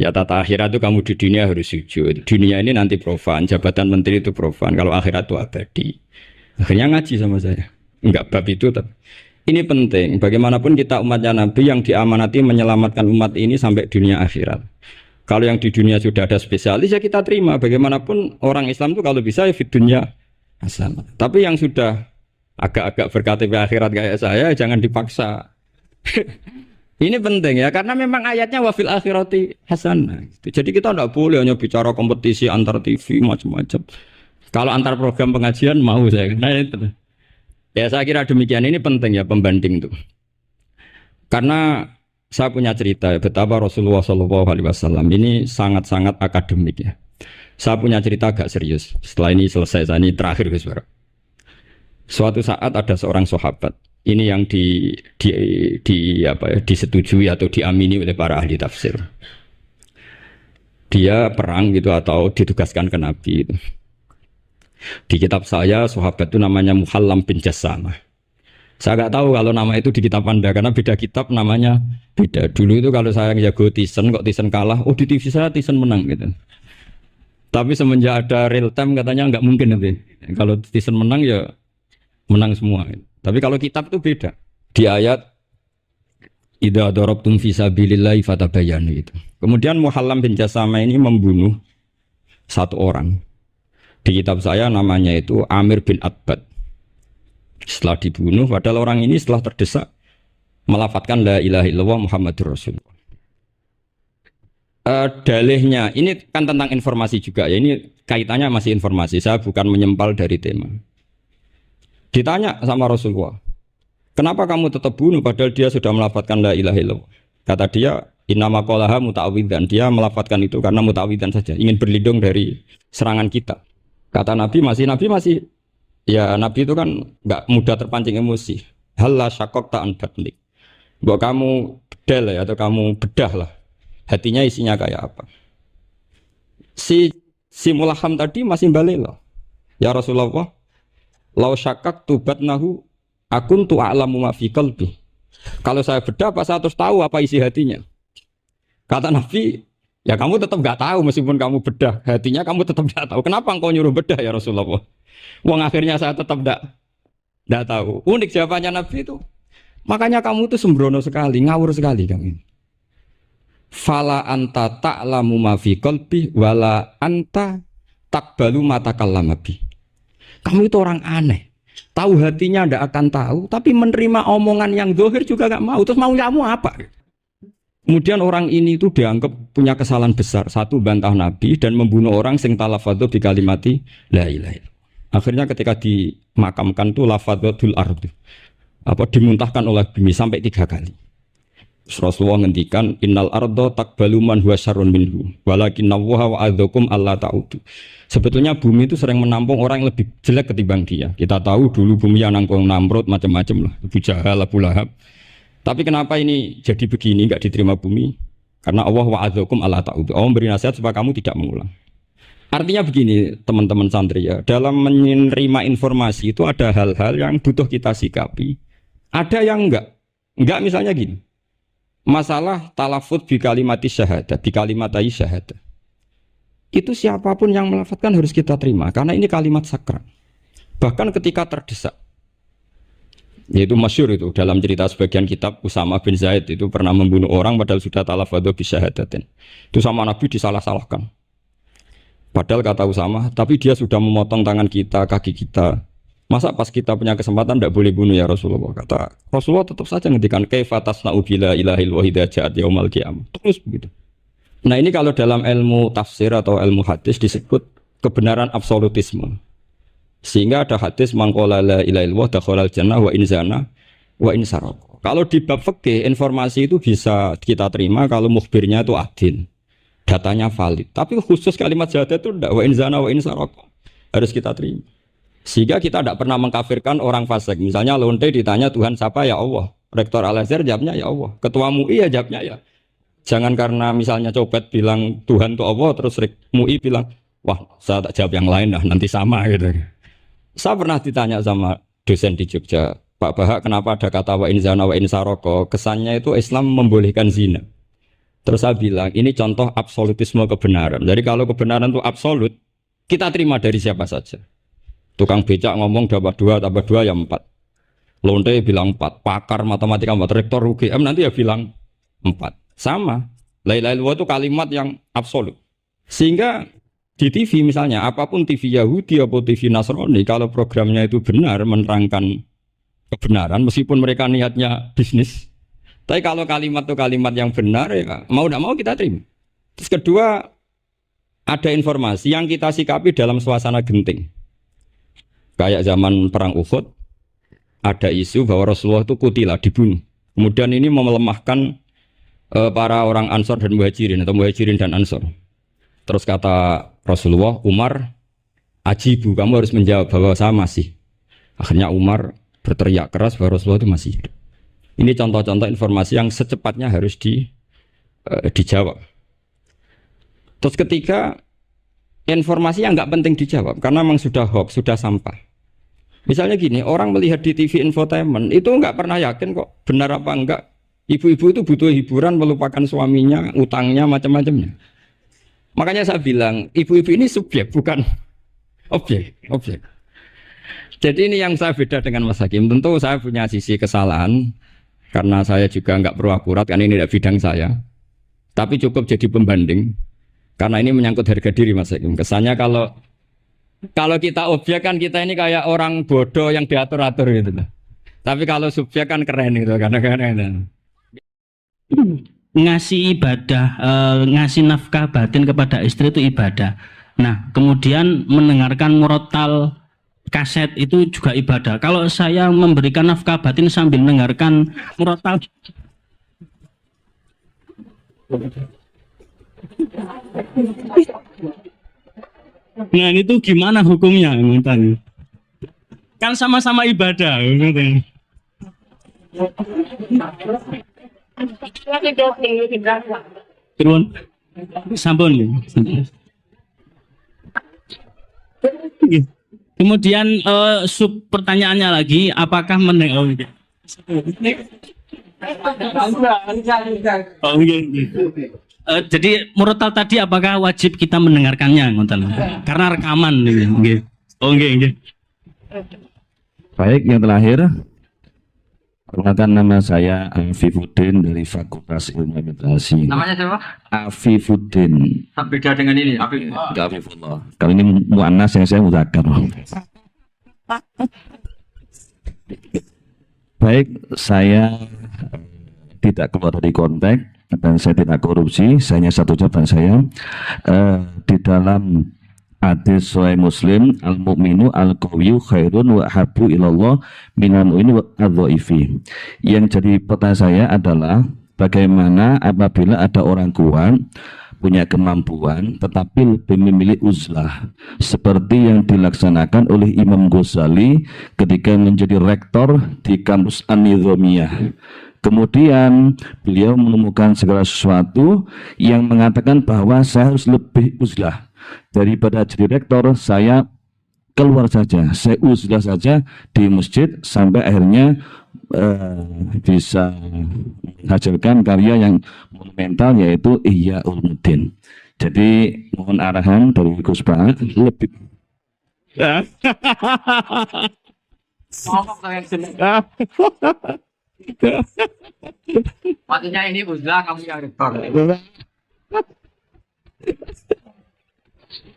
Ya tata akhirat itu kamu di dunia harus sujud. Dunia ini nanti profan, jabatan menteri itu profan. Kalau akhirat itu abadi. Akhirnya ngaji sama saya. Enggak bab itu, tapi ini penting. Bagaimanapun kita umatnya Nabi yang diamanati menyelamatkan umat ini sampai dunia akhirat. Kalau yang di dunia sudah ada spesialis ya kita terima. Bagaimanapun orang Islam itu kalau bisa ya di dunia hasanah. Tapi yang sudah agak-agak berKTP akhirat kayak saya jangan dipaksa. Ini penting ya karena memang ayatnya wafil akhirati hasanah. Jadi kita tidak boleh hanya bicara kompetisi antar TV macam-macam. Kalau antar program pengajian mau saya. Nah, itu. Ya saya kira demikian, ini penting ya pembanding itu. Karena saya punya cerita ya, betapa Rasulullah SAW ini sangat-sangat akademik ya. Saya punya cerita agak serius. Setelah ini selesai, saya ini terakhir Gus Barok. Suatu saat ada seorang sahabat. Ini yang disetujui atau diamini oleh para ahli tafsir. Dia perang gitu atau ditugaskan ke Nabi. Gitu. Di kitab saya, sahabat itu namanya Muhallam bin Jassamah. Saya nggak tahu kalau nama itu di kitab Anda karena beda kitab namanya beda. Dulu itu kalau saya jago Tyson, kok Tyson kalah, oh di TV saya Tyson menang gitu. Tapi semenjak ada real time katanya nggak mungkin nanti. Kalau Tyson menang ya menang semua. Tapi kalau kitab itu beda. Di ayat Idza darabtum fi sabilillahi fatabayyanu itu. Kemudian Muhallam bin Jasama ini membunuh satu orang. Di kitab saya namanya itu Amir bin Atbad. Setelah dibunuh, padahal orang ini setelah terdesak melafadzkan la ilaha illallah Muhammadur Rasulullah. Dalihnya ini kan tentang informasi juga ya, ini kaitannya masih informasi, saya bukan menyempal dari tema. Ditanya sama Rasulullah, kenapa kamu tetap bunuh padahal dia sudah melafadzkan la ilaha illallah? Kata dia, innama qalaha muta'awwidzan, dia melafadzkan itu karena muta'awwidzan saja, ingin berlindung dari serangan kita. Kata Nabi masih ya Nabi itu kan nggak mudah terpancing emosi. Halla syaqaqta an batnik. Bahwa kamu bedal ya, atau kamu bedah lah. Hatinya isinya kayak apa? Si Mulaham tadi masih balik loh. Ya Rasulullah, lau syaqaqtu batnahu akuntu a'lamu ma fi qalbi. Kalau saya bedah, apa saya terus tahu apa isi hatinya? Kata Nabi, ya kamu tetap nggak tahu meskipun kamu bedah hatinya, kamu tetap nggak tahu. Kenapa engkau nyuruh bedah ya Rasulullah? Wong akhirnya saya tetap nggak tahu. Unik jawabannya Nabi itu. Makanya kamu itu sembrono sekali, ngawur sekali kamu. Fala anta ta'lamu ma fi qalbi wala anta taqbalu ma takallama bi. Kamu itu orang aneh. Tahu hatinya ndak akan tahu, tapi menerima omongan yang zahir juga nggak mau. Terus mau kamu apa? Kemudian orang ini itu dianggap punya kesalahan besar. Satu, bantah Nabi dan membunuh orang sing talafadhu bi kalimati la ilaha illallah. Akhirnya ketika dimakamkan itu lafadzatul ardh. Dimuntahkan oleh bumi sampai 3 kali. Rasulullah ngendikan innal ardo taqbalu man huwa syarrun minhu walakinnallaha wa'adzakum alla ta'udu. Sebetulnya bumi itu sering menampung orang yang lebih jelek ketimbang dia. Kita tahu dulu bumi yang nangkung Namrud macam-macam lah, Abu Jahal, Abu Lahab. Tapi kenapa ini jadi begini, enggak diterima bumi? Karena Allah wa'adzakum alla ta'udu. Allah memberi nasihat supaya kamu tidak mengulang. Artinya begini teman-teman santri ya, dalam menerima informasi itu ada hal-hal yang butuh kita sikapi. Ada yang enggak misalnya gini. Masalah talafut bi kalimati syahadah, bi kalimatai syahadah. Itu siapapun yang melafadzkan harus kita terima karena ini kalimat sakral. Bahkan ketika terdesak. Yaitu masyhur itu dalam cerita sebagian kitab Usama bin Zaid itu pernah membunuh orang padahal sudah talafadhu bi syahadatin. Itu sama Nabi disalah-salahkan. Padahal kata Usama, tapi dia sudah memotong tangan kita, kaki kita. Masa pas kita punya kesempatan tidak boleh bunuh ya Rasulullah? Kata Rasulullah tetap saja ngendikan kaifa tasna'u bila ilahil wahida ja'at yaumal qiyamah. Terus begitu. Nah ini kalau dalam ilmu tafsir atau ilmu hadis disebut kebenaran absolutisme. Sehingga ada hadis mangqala la ilaha illallah dakhalal jannah wa in zana wa in saraq. Kalau di bab fikih informasi itu bisa kita terima kalau mukhbirnya itu adil. Datanya valid. Tapi khusus kalimat syahadat itu tidak, wa in zana wa in saraq. Harus kita terima. Sehingga kita tidak pernah mengkafirkan orang fasik. Misalnya lonte ditanya Tuhan siapa ya Allah. Rektor Al-Azhar jawabnya ya Allah. Ketua MUI ya jawabnya ya. Jangan karena misalnya copet bilang Tuhan itu Allah terus MUI bilang wah saya tak jawab yang lain lah nanti sama gitu. Saya pernah ditanya sama dosen di Jogja, Pak Bahak kenapa ada kata wa in zana wa in saroko? Kesannya itu Islam membolehkan zina. Terus saya bilang ini contoh absolutisme kebenaran. Jadi kalau kebenaran itu absolut kita terima dari siapa saja. Tukang becak ngomong dapat 2 tambah 2 ya 4. Lonte bilang 4. Pakar matematika 4. Rektor UGM nanti ya bilang 4. Sama. La ilaha illallah itu kalimat yang absolut. Sehingga di TV misalnya, apapun TV Yahudi atau TV Nasrani, kalau programnya itu benar menerangkan kebenaran, meskipun mereka niatnya bisnis. Tapi kalau kalimat itu kalimat yang benar, ya mau tidak mau kita terima. Terus kedua, ada informasi yang kita sikapi dalam suasana genting. Kayak zaman perang Uhud, ada isu bahwa Rasulullah itu kutilah, dibunuh. Kemudian ini melemahkan para orang Ansor dan Muhajirin, atau Muhajirin dan Ansor. Terus kata Rasulullah, Umar, ajibu, kamu harus menjawab bahwa saya masih. Akhirnya Umar berteriak keras bahwa Rasulullah itu masih hidup. Ini contoh-contoh informasi yang secepatnya harus dijawab. Terus ketika informasi yang nggak penting dijawab karena memang sudah hoax, sudah sampah. Misalnya gini, orang melihat di TV infotainment itu nggak pernah yakin kok benar apa enggak. Ibu-ibu itu butuh hiburan, melupakan suaminya, utangnya, macam-macamnya. Makanya saya bilang, ibu-ibu ini subjek, bukan objek. Jadi ini yang saya beda dengan Mas Hakim. Tentu saya punya sisi kesalahan karena saya juga nggak perlu akurat, karena ini tidak bidang saya. Tapi cukup jadi pembanding, karena ini menyangkut harga diri Mas Hakim. Kesannya kalau kita objek kan kita ini kayak orang bodoh yang diatur-atur gitu loh. Tapi kalau subjek kan keren gitu, karena keren. Ngasih ibadah, ngasih nafkah batin kepada istri itu ibadah. Nah, kemudian mendengarkan murotal kaset itu juga ibadah. Kalau saya memberikan nafkah batin sambil mendengarkan murotal, nah itu gimana hukumnya? Kan sama-sama ibadah. Turun, sampun. Kemudian sub pertanyaannya lagi, apakah jadi murotal tadi apakah wajib kita mendengarkannya, karena rekaman, Baik, yang terakhir, perkenalkan nama saya Afifuddin dari Fakultas Ilmu Administrasi. Namanya siapa? Afifuddin. Beda dengan ini, Afif. Enggak Afifullah. Kalau ini muannas yang saya mudzakkar. Baik, saya tidak keluar dari konteks dan saya tidak korupsi. Saya hanya satu jawaban saya di dalam hadis Sahih Muslim, al-mu'minu al-qawiyyu khairun wa habbu ilallah minal mu'mini wa adh-dhaifi. Yang jadi pertanyaan saya adalah bagaimana apabila ada orang kuat punya kemampuan tetapi lebih memilih uzlah seperti yang dilaksanakan oleh Imam Ghazali ketika menjadi rektor di kampus An-Nizamiyah. Kemudian beliau menemukan segala sesuatu yang mengatakan bahwa saya harus lebih uzlah daripada jadi rektor, saya keluar saja, saya uzlah saja di masjid sampai akhirnya bisa menghasilkan karya yang monumental yaitu Ihya Ulumuddin. Jadi mohon arahan dari Gus Pak lebih Maksudnya ini uzlah, kamu yang rektor.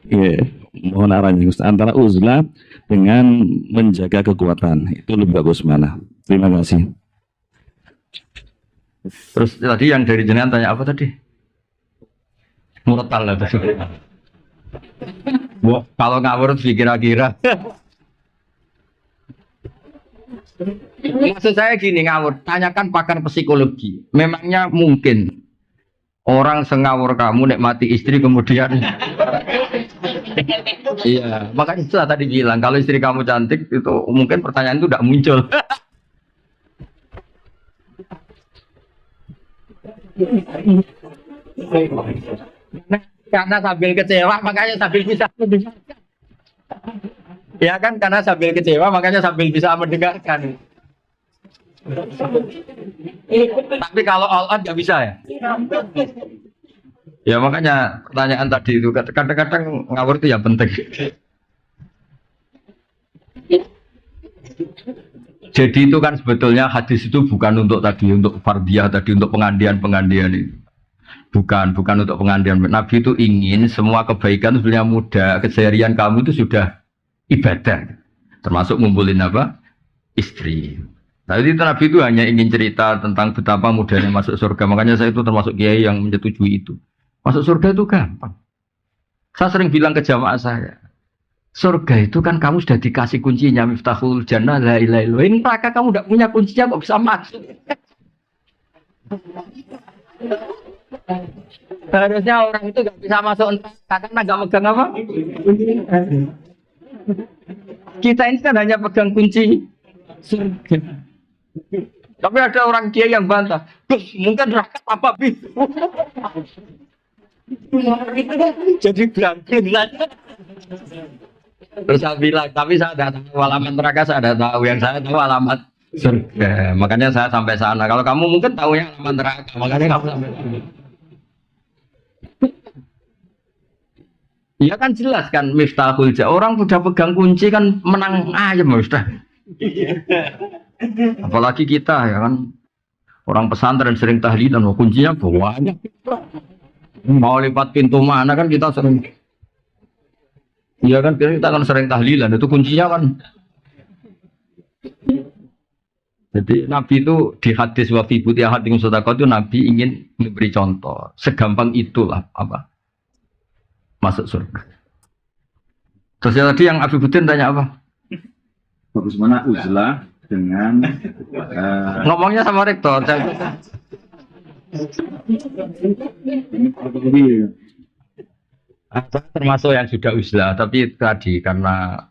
Yeah, mohon arahannya Gus, antara uzlah dengan menjaga kekuatan itu lebih bagus mana? Terima kasih. Terus tadi yang dari jenengan tanya apa tadi? Murotal lah tadi. Kalau ngawur kira-kira. Maksud saya gini, ngawur, tanyakan pakar psikologi. Memangnya mungkin orang sengawur kamu nikmati istri kemudian iya, makanya itu tadi bilang kalau istri kamu cantik itu mungkin pertanyaan itu tidak muncul. Karena sambil kecewa makanya sambil bisa mendengarkan. Ya kan, karena sambil kecewa makanya sambil bisa mendengarkan. Tapi kalau all out nggak bisa ya. Ya makanya pertanyaan tadi itu kadang-kadang ngawur itu ya penting. Jadi itu kan sebetulnya hadis itu bukan untuk tadi untuk fardiyah tadi untuk pengandian itu. Bukan untuk pengandian. Nabi itu ingin semua kebaikan sebenarnya mudah, keseharian kamu itu sudah ibadah. Termasuk ngumpulin apa? Istri. Nah itu Nabi itu hanya ingin cerita tentang betapa mudahnya masuk surga. Makanya saya itu termasuk kiai yang menyetujui itu. Masuk surga itu gampang. Saya sering bilang ke jamaah saya, surga itu kan kamu sudah dikasih kuncinya, miftahul jannah la ilaha illallah. Ini neraka kamu tidak punya kuncinya kok bisa masuk. Harusnya orang itu nggak bisa masuk neraka karena nggak megang apa? Kita ini kan hanya pegang kunci surga. Tapi ada orang kiai yang bantah, Gus, mungkin neraka apa bis? Jadi bangkit lagi. Terus saya bilang, tapi saya tidak tahu alamat neraka, saya tidak tahu. Yang saya tahu alamat surga. Makanya saya sampai sana. Kalau kamu mungkin tahunya alamat neraka, makanya kamu sampai sana. Iya kan jelas kan miftahul jannah. Orang sudah pegang kunci kan menang ayam Miftah. Apalagi kita ya kan. Orang pesantren sering tahlilan, kuncinya banyak. Mau lewat pintu mana kan kita sering. Iya kan kita kan sering tahlilan, itu kuncinya kan. Jadi Nabi itu di hadis wafi buti ahading sedekah itu Nabi ingin memberi contoh. Segampang itulah apa? Masuk surga. Terus yang tadi yang Abi Budin tanya apa? Bagaimana uzlah dengan Ngomongnya sama rektor. Termasuk yang sudah uzlah, tapi tadi karena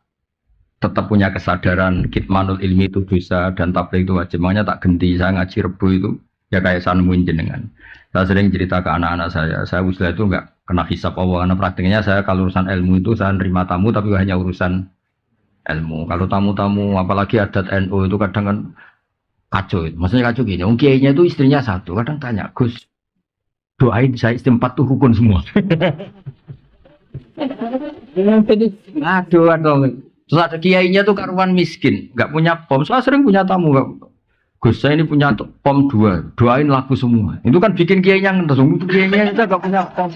tetap punya kesadaran kitmanul ilmi itu dosa dan tabligh itu wajib. Makanya tak ganti saya ngaji Rebo itu ya kayak saya nemuin jenengan. Saya sering cerita ke anak-anak saya uzlah itu enggak kena hisab Allah. Karena praktiknya saya kalau urusan ilmu itu saya nerima tamu tapi hanya urusan ilmu. Kalau tamu-tamu apalagi adat NU itu kadang kan kacau. Maksudnya kacau gini, kiainya itu istrinya satu. Kadang tanya, Gus, doain saya istri 4 tuh rukun semua. Aduh. Terus ada kiainya tuh karuan miskin, nggak punya pom. Saya sering punya tamu, Gus saya ini punya pom 2, doain laku semua. Itu kan bikin kiainya ngenes, kiainya itu nggak punya pom.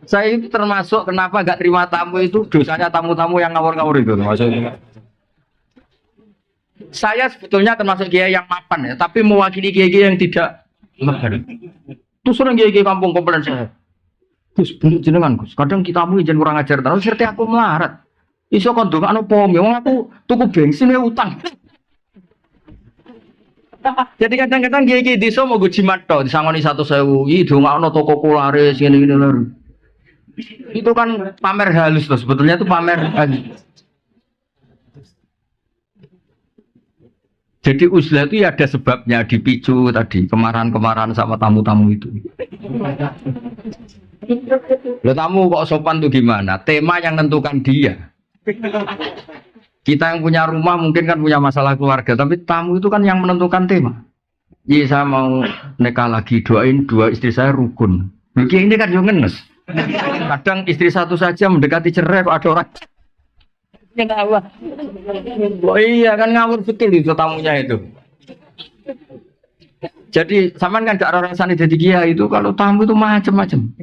Saya itu termasuk kenapa nggak terima tamu itu dosanya tamu-tamu yang ngawur-ngawur itu. Maksudnya. Saya sebetulnya termasuk kiai yang mapan ya, tapi mewakili kiai-kiai yang tidak lebar. Itu sering kiai-kiai kampung komplain saya. Gus, bener jenengan Gus. Kadang kita mau izin kurang ajar terus serti aku melarat. Iso kon ndongakno pom, wong aku tuku bensin ya utang. Jadi kadang-kadang kiai-kiai desa mau go jimat tok disangoni 100.000. Ih ndongakno toko kularis ngene-ngene lho. Itu kan pamer halus loh, sebetulnya itu pamer halus. Jadi uzlah itu ya ada sebabnya, dipicu tadi kemarahan-kemarahan sama tamu-tamu itu. Lo tamu kok sopan tuh gimana? Tema yang nentukan dia. Kita yang punya rumah mungkin kan punya masalah keluarga, tapi tamu itu kan yang menentukan tema. Iya saya mau nikah lagi, doain 2 istri saya rukun. Mungkin ini kan juga ngenes. Kadang istri satu saja mendekati cerai kok ada orang. Oh iya kan ngawur betul itu tamunya itu. Jadi sampean kan gak rasane jadi kiai itu kalau tamu itu macam-macam.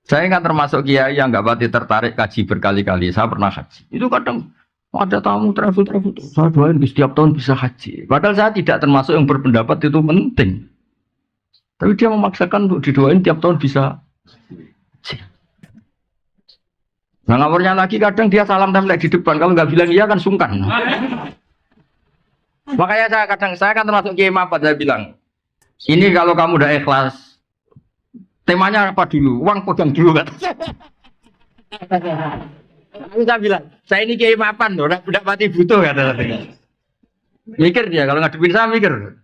Saya kan termasuk kiai yang nggak pati tertarik kaji berkali-kali. Saya pernah haji. Itu kadang ada tamu travel. Saya doain setiap tahun bisa haji. Padahal saya tidak termasuk yang berpendapat itu penting. Tapi dia memaksakan untuk didoain tiap tahun bisa haji. Nah ngawurnya lagi kadang dia salam template di depan. Kalau nggak bilang iya kan sungkan. Makanya saya kan termasuk kiai mapat. Saya bilang, ini kalau kamu udah ikhlas. Temanya apa dulu? Uang pegang dulu kan? Saya bilang, saya ini kiai mapan loh, udah mati butuh kata katanya. Mikir dia, kalau ngadepin saya mikir.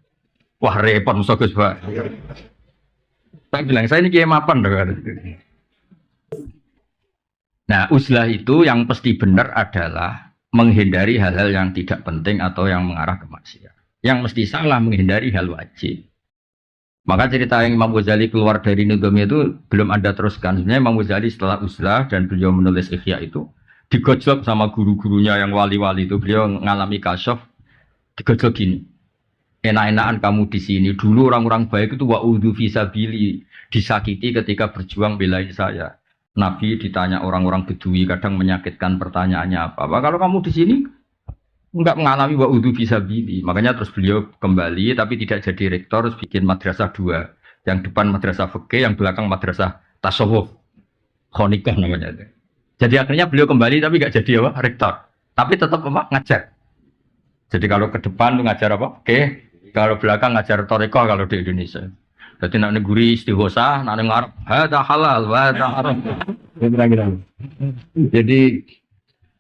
Wah repot musuh Gus Pak. Saya bilang, saya ini kiai mapan loh. Nah uzlah itu yang pasti benar adalah menghindari hal-hal yang tidak penting atau yang mengarah ke maksiat. Yang mesti salah menghindari hal wajib. Maka cerita yang Imam Ghazali keluar dari Nudhamiyah itu belum Anda teruskan. Sebenarnya Imam Ghazali setelah uzlah dan beliau menulis Ihya itu digojlok sama guru-gurunya yang wali-wali itu. Beliau mengalami kasyaf, digojlok gini. Enak-enakan kamu di sini. Dulu orang-orang baik itu wa'udhu fisabili, disakiti ketika berjuang belain saya. Nabi ditanya orang-orang Bedui kadang menyakitkan pertanyaannya apa. Kalau kamu di sini enggak mengalami wa'udhu fisabili. Makanya terus beliau kembali tapi tidak jadi rektor, terus bikin madrasah 2. Yang depan madrasah fikih, yang belakang madrasah tasawuf. Khonikah namanya itu. Jadi akhirnya beliau kembali tapi enggak jadi apa? Rektor. Tapi tetap apa? Ngajar. Jadi kalau ke depan ngajar apa? Oke. Kalau belakang ngajar thariqah kalau di Indonesia. Jadi nak neguri istighosa, nak ngarep hada halal, hada haram. Jadi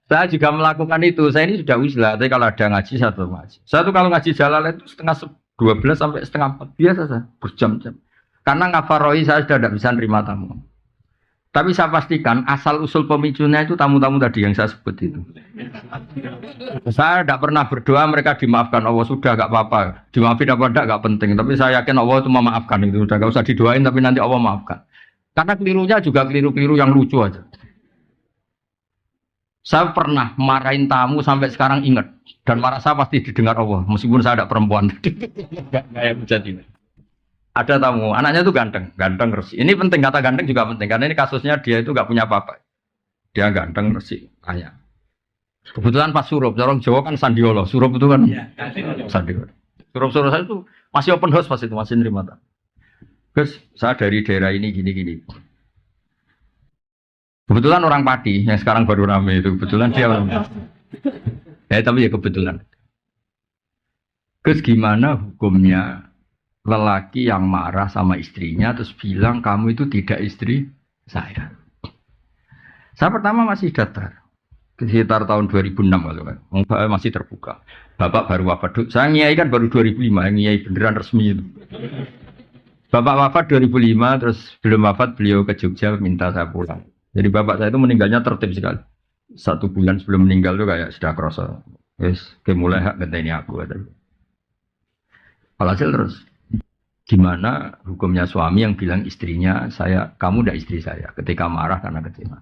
saya juga melakukan itu. Saya ini sudah uzlah, tapi kalau ada ngaji satu ngaji. Saya tuh kalau ngaji Jalal itu setengah 12 sampai setengah 4 biasa saya berjam-jam. Karena ngafaroi saya sudah tidak bisa nerima tamu. Tapi saya pastikan asal usul pemicunya itu tamu-tamu tadi yang saya sebut itu. Saya tidak pernah berdoa mereka dimaafkan Allah sudah gak apa-apa. Dimaafin apa tidak gak penting. Tapi saya yakin Allah itu memaafkan itu sudah gak usah didoain tapi nanti Allah maafkan. Karena kelirunya juga keliru-keliru yang lucu aja. Saya pernah marahin tamu sampai sekarang ingat. Dan marah saya pasti didengar Allah. Meskipun saya ada perempuan. Kayak jadi. Ada tamu, anaknya itu ganteng. Ganteng resi. Ini penting, kata ganteng juga penting. Karena ini kasusnya dia itu gak punya apa-apa. Dia ganteng resi. Tanya. Kebetulan pas surup. Orang Jawa kan sandiolo. Surup itu kan sandiolo. Surup-surup saya itu masih open house pas itu. Masih nerima tamu. Gus, saya dari daerah ini gini-gini. Kebetulan orang Pati yang sekarang baru rame itu. Kebetulan dia orang tapi ya kebetulan. Gus, gimana hukumnya lelaki yang marah sama istrinya terus bilang kamu itu tidak istri saya? Saya pertama masih datar. Sekitar tahun 2006 kalau kan. Masih terbuka. Bapak baru wafat. Saya ngiyai kan baru 2005, ngiyai beneran resmi itu. Bapak wafat 2005, terus belum wafat beliau ke Jogja minta saya pulang. Jadi bapak saya itu meninggalnya tertib sekali. 1 bulan sebelum meninggal itu kayak sudah kerasa. Wes, mulai hak ngenteni aku. Alhasil terus, gimana hukumnya suami yang bilang istrinya, kamu tidak istri saya, ketika marah karena kecewa.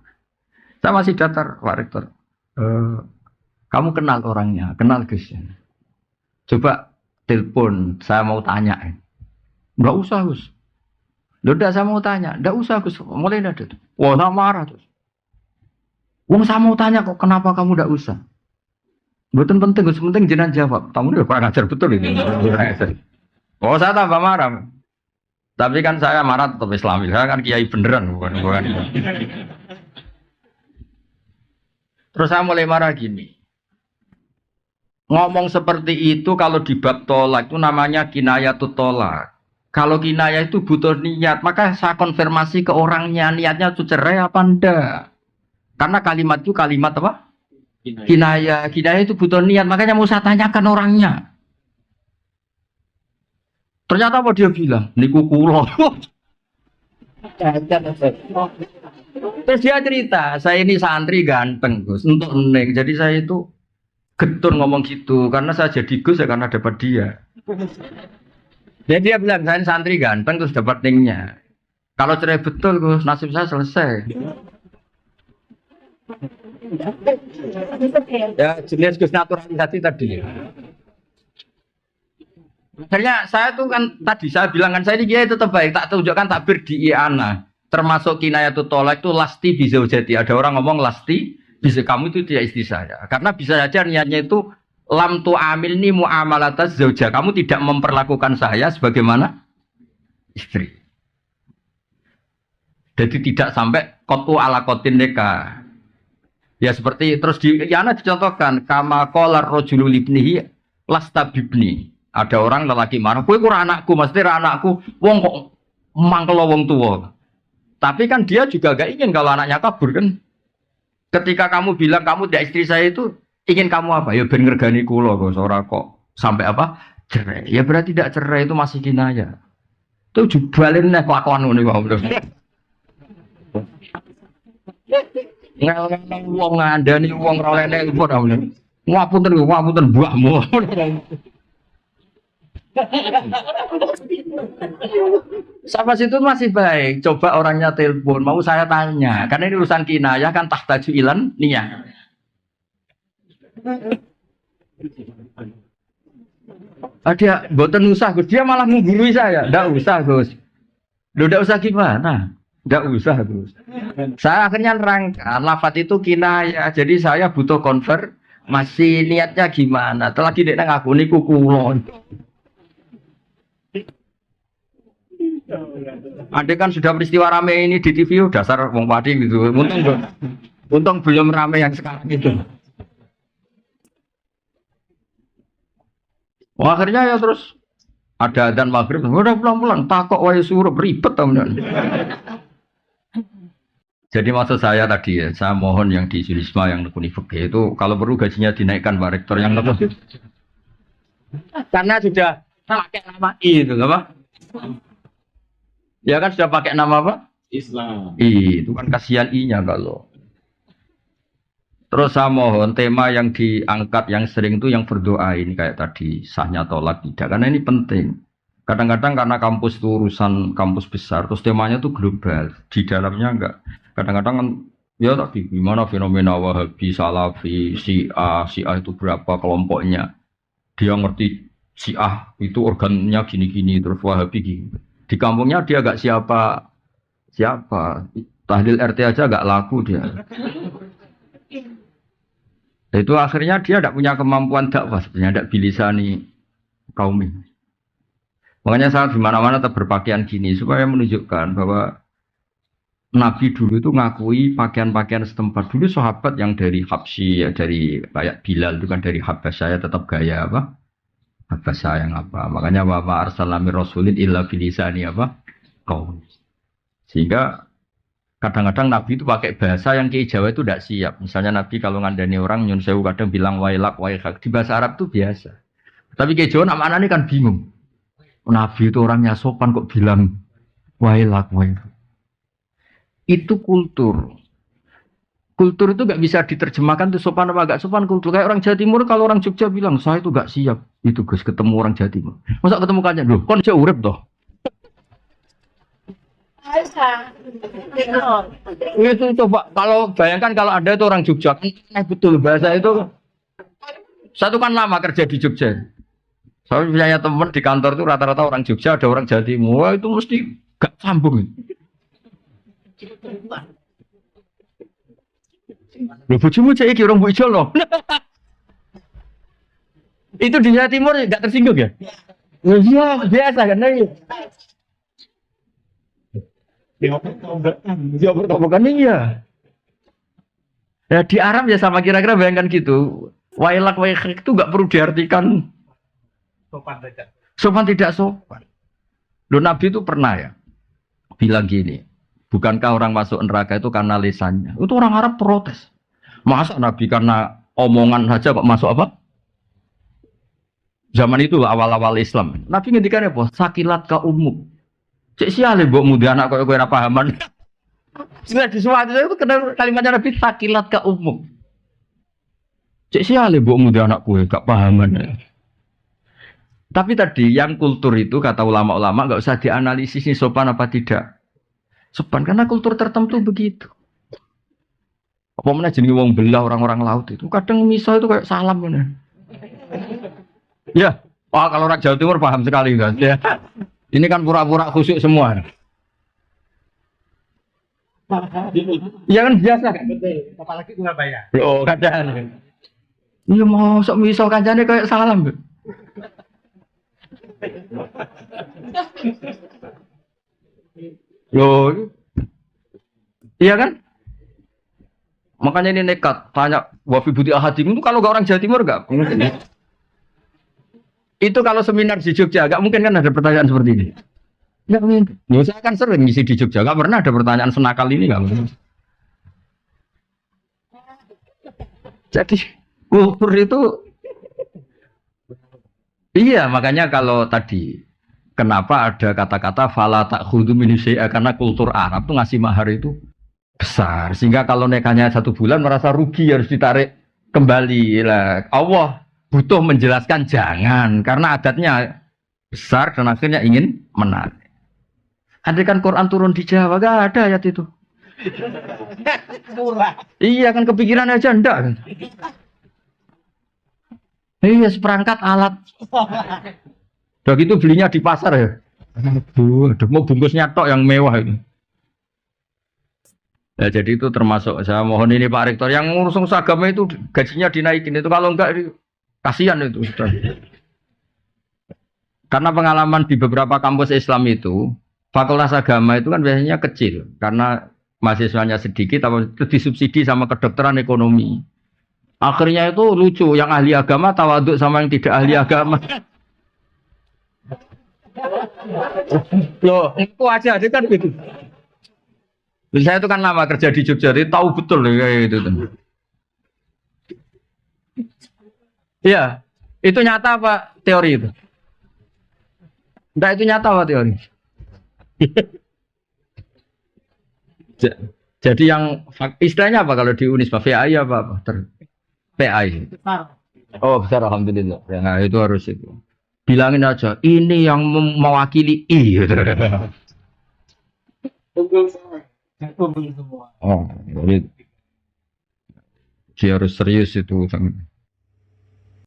Saya masih datar, Pak Rektor. Kamu kenal orangnya, kenal Gus. Coba telepon, saya mau tanya. Enggak usah Gus. Loh, saya mau tanya, enggak usah Gus. Mulai ada tuh. Wah, saya marah terus. Wong saya mau tanya kok kenapa kamu enggak usah? Betul penting Gus, penting jenengan jawab. Kamu udah kurang ajar betul ini. Oh, saya tambah marah. Tapi kan saya marah tetap Islami. Saya kan kiai beneran bukan. Terus saya mulai marah gini. Ngomong seperti itu kalau di bab tolak itu namanya kinayatut tolak. Kalau kinayah itu butuh niat, maka saya konfirmasi ke orangnya, niatnya itu cerai apa enggak? Karena kalimat itu kalimat apa? Kinayah. Kinayah itu butuh niat, makanya mau saya tanyakan orangnya. Ternyata apa dia bilang? Niku kulo. Terus dia cerita, saya ini santri ganteng Gus, untuk neng. Jadi saya itu getun ngomong gitu, karena saya jadi Gus ya karena dapat dia. Jadi dia bilang, saya santri ganteng terus dapat nengnya. Kalau cerai betul Gus, nasib saya selesai. Ya jenis Gus naturalisasi tadi. Akhirnya saya tuh kan tadi saya bilang kan saya ini kiai tetap baik, tak tunjukkan takbir di I'ana. Termasuk kinayatut tolak itu lasti bizaujati. Ada orang ngomong lasti bisa kamu itu tidak istri saya. Karena bisa saja niatnya itu lam tu amilni muamalataz zauja. Kamu tidak memperlakukan saya sebagaimana istri. Jadi tidak sampai kotu ala kotin neka. Ya seperti terus di I'ana dicontohkan kama qala rajulu libnihi lasta bibni. Ada orang lelaki marah, kowe kurang anakku, maksudnya anakku, wong kok mangkel wong tua. Tapi kan dia juga gak ingin kalau anaknya kabur kan. Ketika kamu bilang kamu tidak istri saya itu ingin kamu apa? Ya ben ngergani kula kok ora kok sampai apa? Cerai. Ya berarti tidak cerai itu masih kinayah. Itu jubalin nek kelakuan ngene wae. Ngel-ngel wong ngandani wong ora oleh nelpon ta. Ngapunten mbakmu. Sama situ masih baik. Coba orangnya telepon, mau saya tanya. Karena ini urusan kinayah kan tahtaju ilan niyah. Dia boten usah Gus, dia malah menggurui saya. Ndak usah Gus. Loh, ndak usah gimana? Ndak usah Gus. Saya akhirnya nerangkan lafaz itu kinayah. Jadi saya butuh masih niatnya gimana? Lagi nek ngaku niku kula. Andai kan sudah peristiwa rame ini di TV, dasar wong Pati gitu. Untung belum rame yang sekarang itu. Oh, akhirnya ya terus ada adzan maghrib, udah pulang-pulang, takok wae suruh ribet teman. Jadi maksud saya tadi ya, saya mohon yang di Sulisma yang nekuni fikih itu kalau perlu gajinya dinaikkan Pak Rektor yang lebih. Karena sudah pakai nama I itu apa? Ya kan sudah pakai nama apa? Islam. Itu kan kasihan I-nya kalau. Terus saya mohon tema yang diangkat yang sering itu yang berdoa ini kayak tadi sahnya tolak tidak, karena ini penting. Kadang-kadang karena kampus itu urusan kampus besar, terus temanya itu global, di dalamnya enggak. Kadang-kadang kan Ya tadi gimana fenomena Wahabi, Salafi, Syiah itu berapa kelompoknya. Dia ngerti Syiah itu organnya gini-gini, terus Wahabi gini. Di kampungnya dia gak siapa. Tahlil RT aja gak laku dia. Itu akhirnya dia tidak punya kemampuan dakwah, sebenarnya tidak bilisani kaum ini. Makanya saya di mana-mana tetap berpakaian gini supaya menunjukkan bahwa Nabi dulu itu ngakui pakaian-pakaian setempat. Dulu sahabat yang dari Habsyi, ya dari kayak Bilal itu kan dari Habasyah tetap gaya apa? Habasyah yang apa? Makanya wa arsalna mir rasulin illa bilisani apa? Qaum. Sehingga kadang-kadang Nabi itu pakai bahasa yang Ki Jawa itu tidak siap. Misalnya Nabi kalau ngandani orang nyun sewu kadang bilang wailak waihak di bahasa Arab itu biasa. Tapi Ki Jawa nama ini kan bingung. Nabi itu orangnya sopan kok bilang wailak waihak. Itu kultur. Kultur itu gak bisa diterjemahkan tuh sopan apa gak sopan kultur. Kayak orang Jawa Timur kalau orang Jogja bilang saya itu gak siap. Itu Gus ketemu orang Jawa Timur. Masa ketemu kanjeng loh, kon jauh urip toh. Itu coba kalau bayangkan kalau ada itu orang Jogja, betul bahasa itu. Satu kan lama kerja di Jogja. Saya punya teman di kantor itu rata-rata orang Jogja, ada orang Jawa Timur. Wah, itu mesti gak sambung. Lho bojomu cek iki orang Bu Ijol loh. Itu di Jawa Timur gak tersinggung ya? Iya, biasa kan. Dia bertobakan iya. Ya di Arab ya sama kira-kira bayangkan gitu. Wailak waihak itu nggak perlu diartikan sopan tidak sopan. Loh Nabi itu pernah ya bilang gini, bukankah orang masuk neraka itu karena lisannya? Itu orang Arab protes. Masa Nabi karena omongan saja kok masuk apa? Zaman itu awal-awal Islam. Nabi ngendikan apa? Sakilat ka umuk. Cek siale mbok mudi anak koyo ora pahaman. Sudah di suatu itu kalimatnya Nabi sakilat ka umum. Cek siale mbok mudi anak kowe gak pahaman. Tapi tadi yang kultur itu kata ulama-ulama enggak usah dianalisis nih sopan apa tidak. Sopan karena kultur tertentu begitu. Apa mana jenenge wong belah orang-orang laut itu kadang miso itu kayak salam ngono. Ya, kalau orang Jawa Timur paham sekali kan. Ya. Ini kan pura-pura khusyuk semua. Ya kan biasa kan? Betul. Apalagi Surabaya. Oh, kadang. Iya mau sok miso kancane kayak salam. Loh. Iya kan? Makanya ini nekat tanya wafi budi ahadim itu kalau gak orang Jawa Timur gak? Itu kalau seminar di Jogja, gak mungkin kan ada pertanyaan seperti ini. Gak mungkin. Ya, saya kan sering ngisi di Jogja, gak pernah ada pertanyaan senakal ini, gak mungkin. Jadi kultur itu, iya makanya kalau tadi, kenapa ada kata-kata fala ta'khudhu min syai'a karena kultur Arab tuh ngasih mahar itu besar, sehingga kalau nekahnya 1 bulan merasa rugi harus ditarik kembali lah. Allah butuh menjelaskan jangan karena adatnya besar dan akhirnya ingin menarik. Andai kan Quran turun di Jawa gak ada ayat itu. Iya kan kepikiran aja ndak kan. Iya seperangkat alat. Udah gitu belinya di pasar ya. Aduh, mau bungkusnya tok yang mewah ini. Ya, jadi itu termasuk saya mohon ini Pak Rektor yang ngurus agama itu gajinya dinaikin itu kalau enggak kasihan itu. Karena pengalaman di beberapa kampus Islam itu fakultas agama itu kan biasanya kecil karena mahasiswanya sedikit atau itu disubsidi sama kedokteran ekonomi. Akhirnya itu lucu yang ahli agama tawaduk sama yang tidak ahli agama. Loh, itu aja kan gitu. Saya itu kan lama kerja di Jogja, jadi tahu betul kayak gitu. Iya, itu nyata apa teori itu? Enggak, itu nyata apa teori? Jadi yang istilahnya apa kalau di Unisba VAI apa? PAI. Oh besar alhamdulillah. Ya, nah, itu harus itu. Bilangin aja, ini yang mewakili I. Unggul semua. Oh, jadi Dia harus serius itu.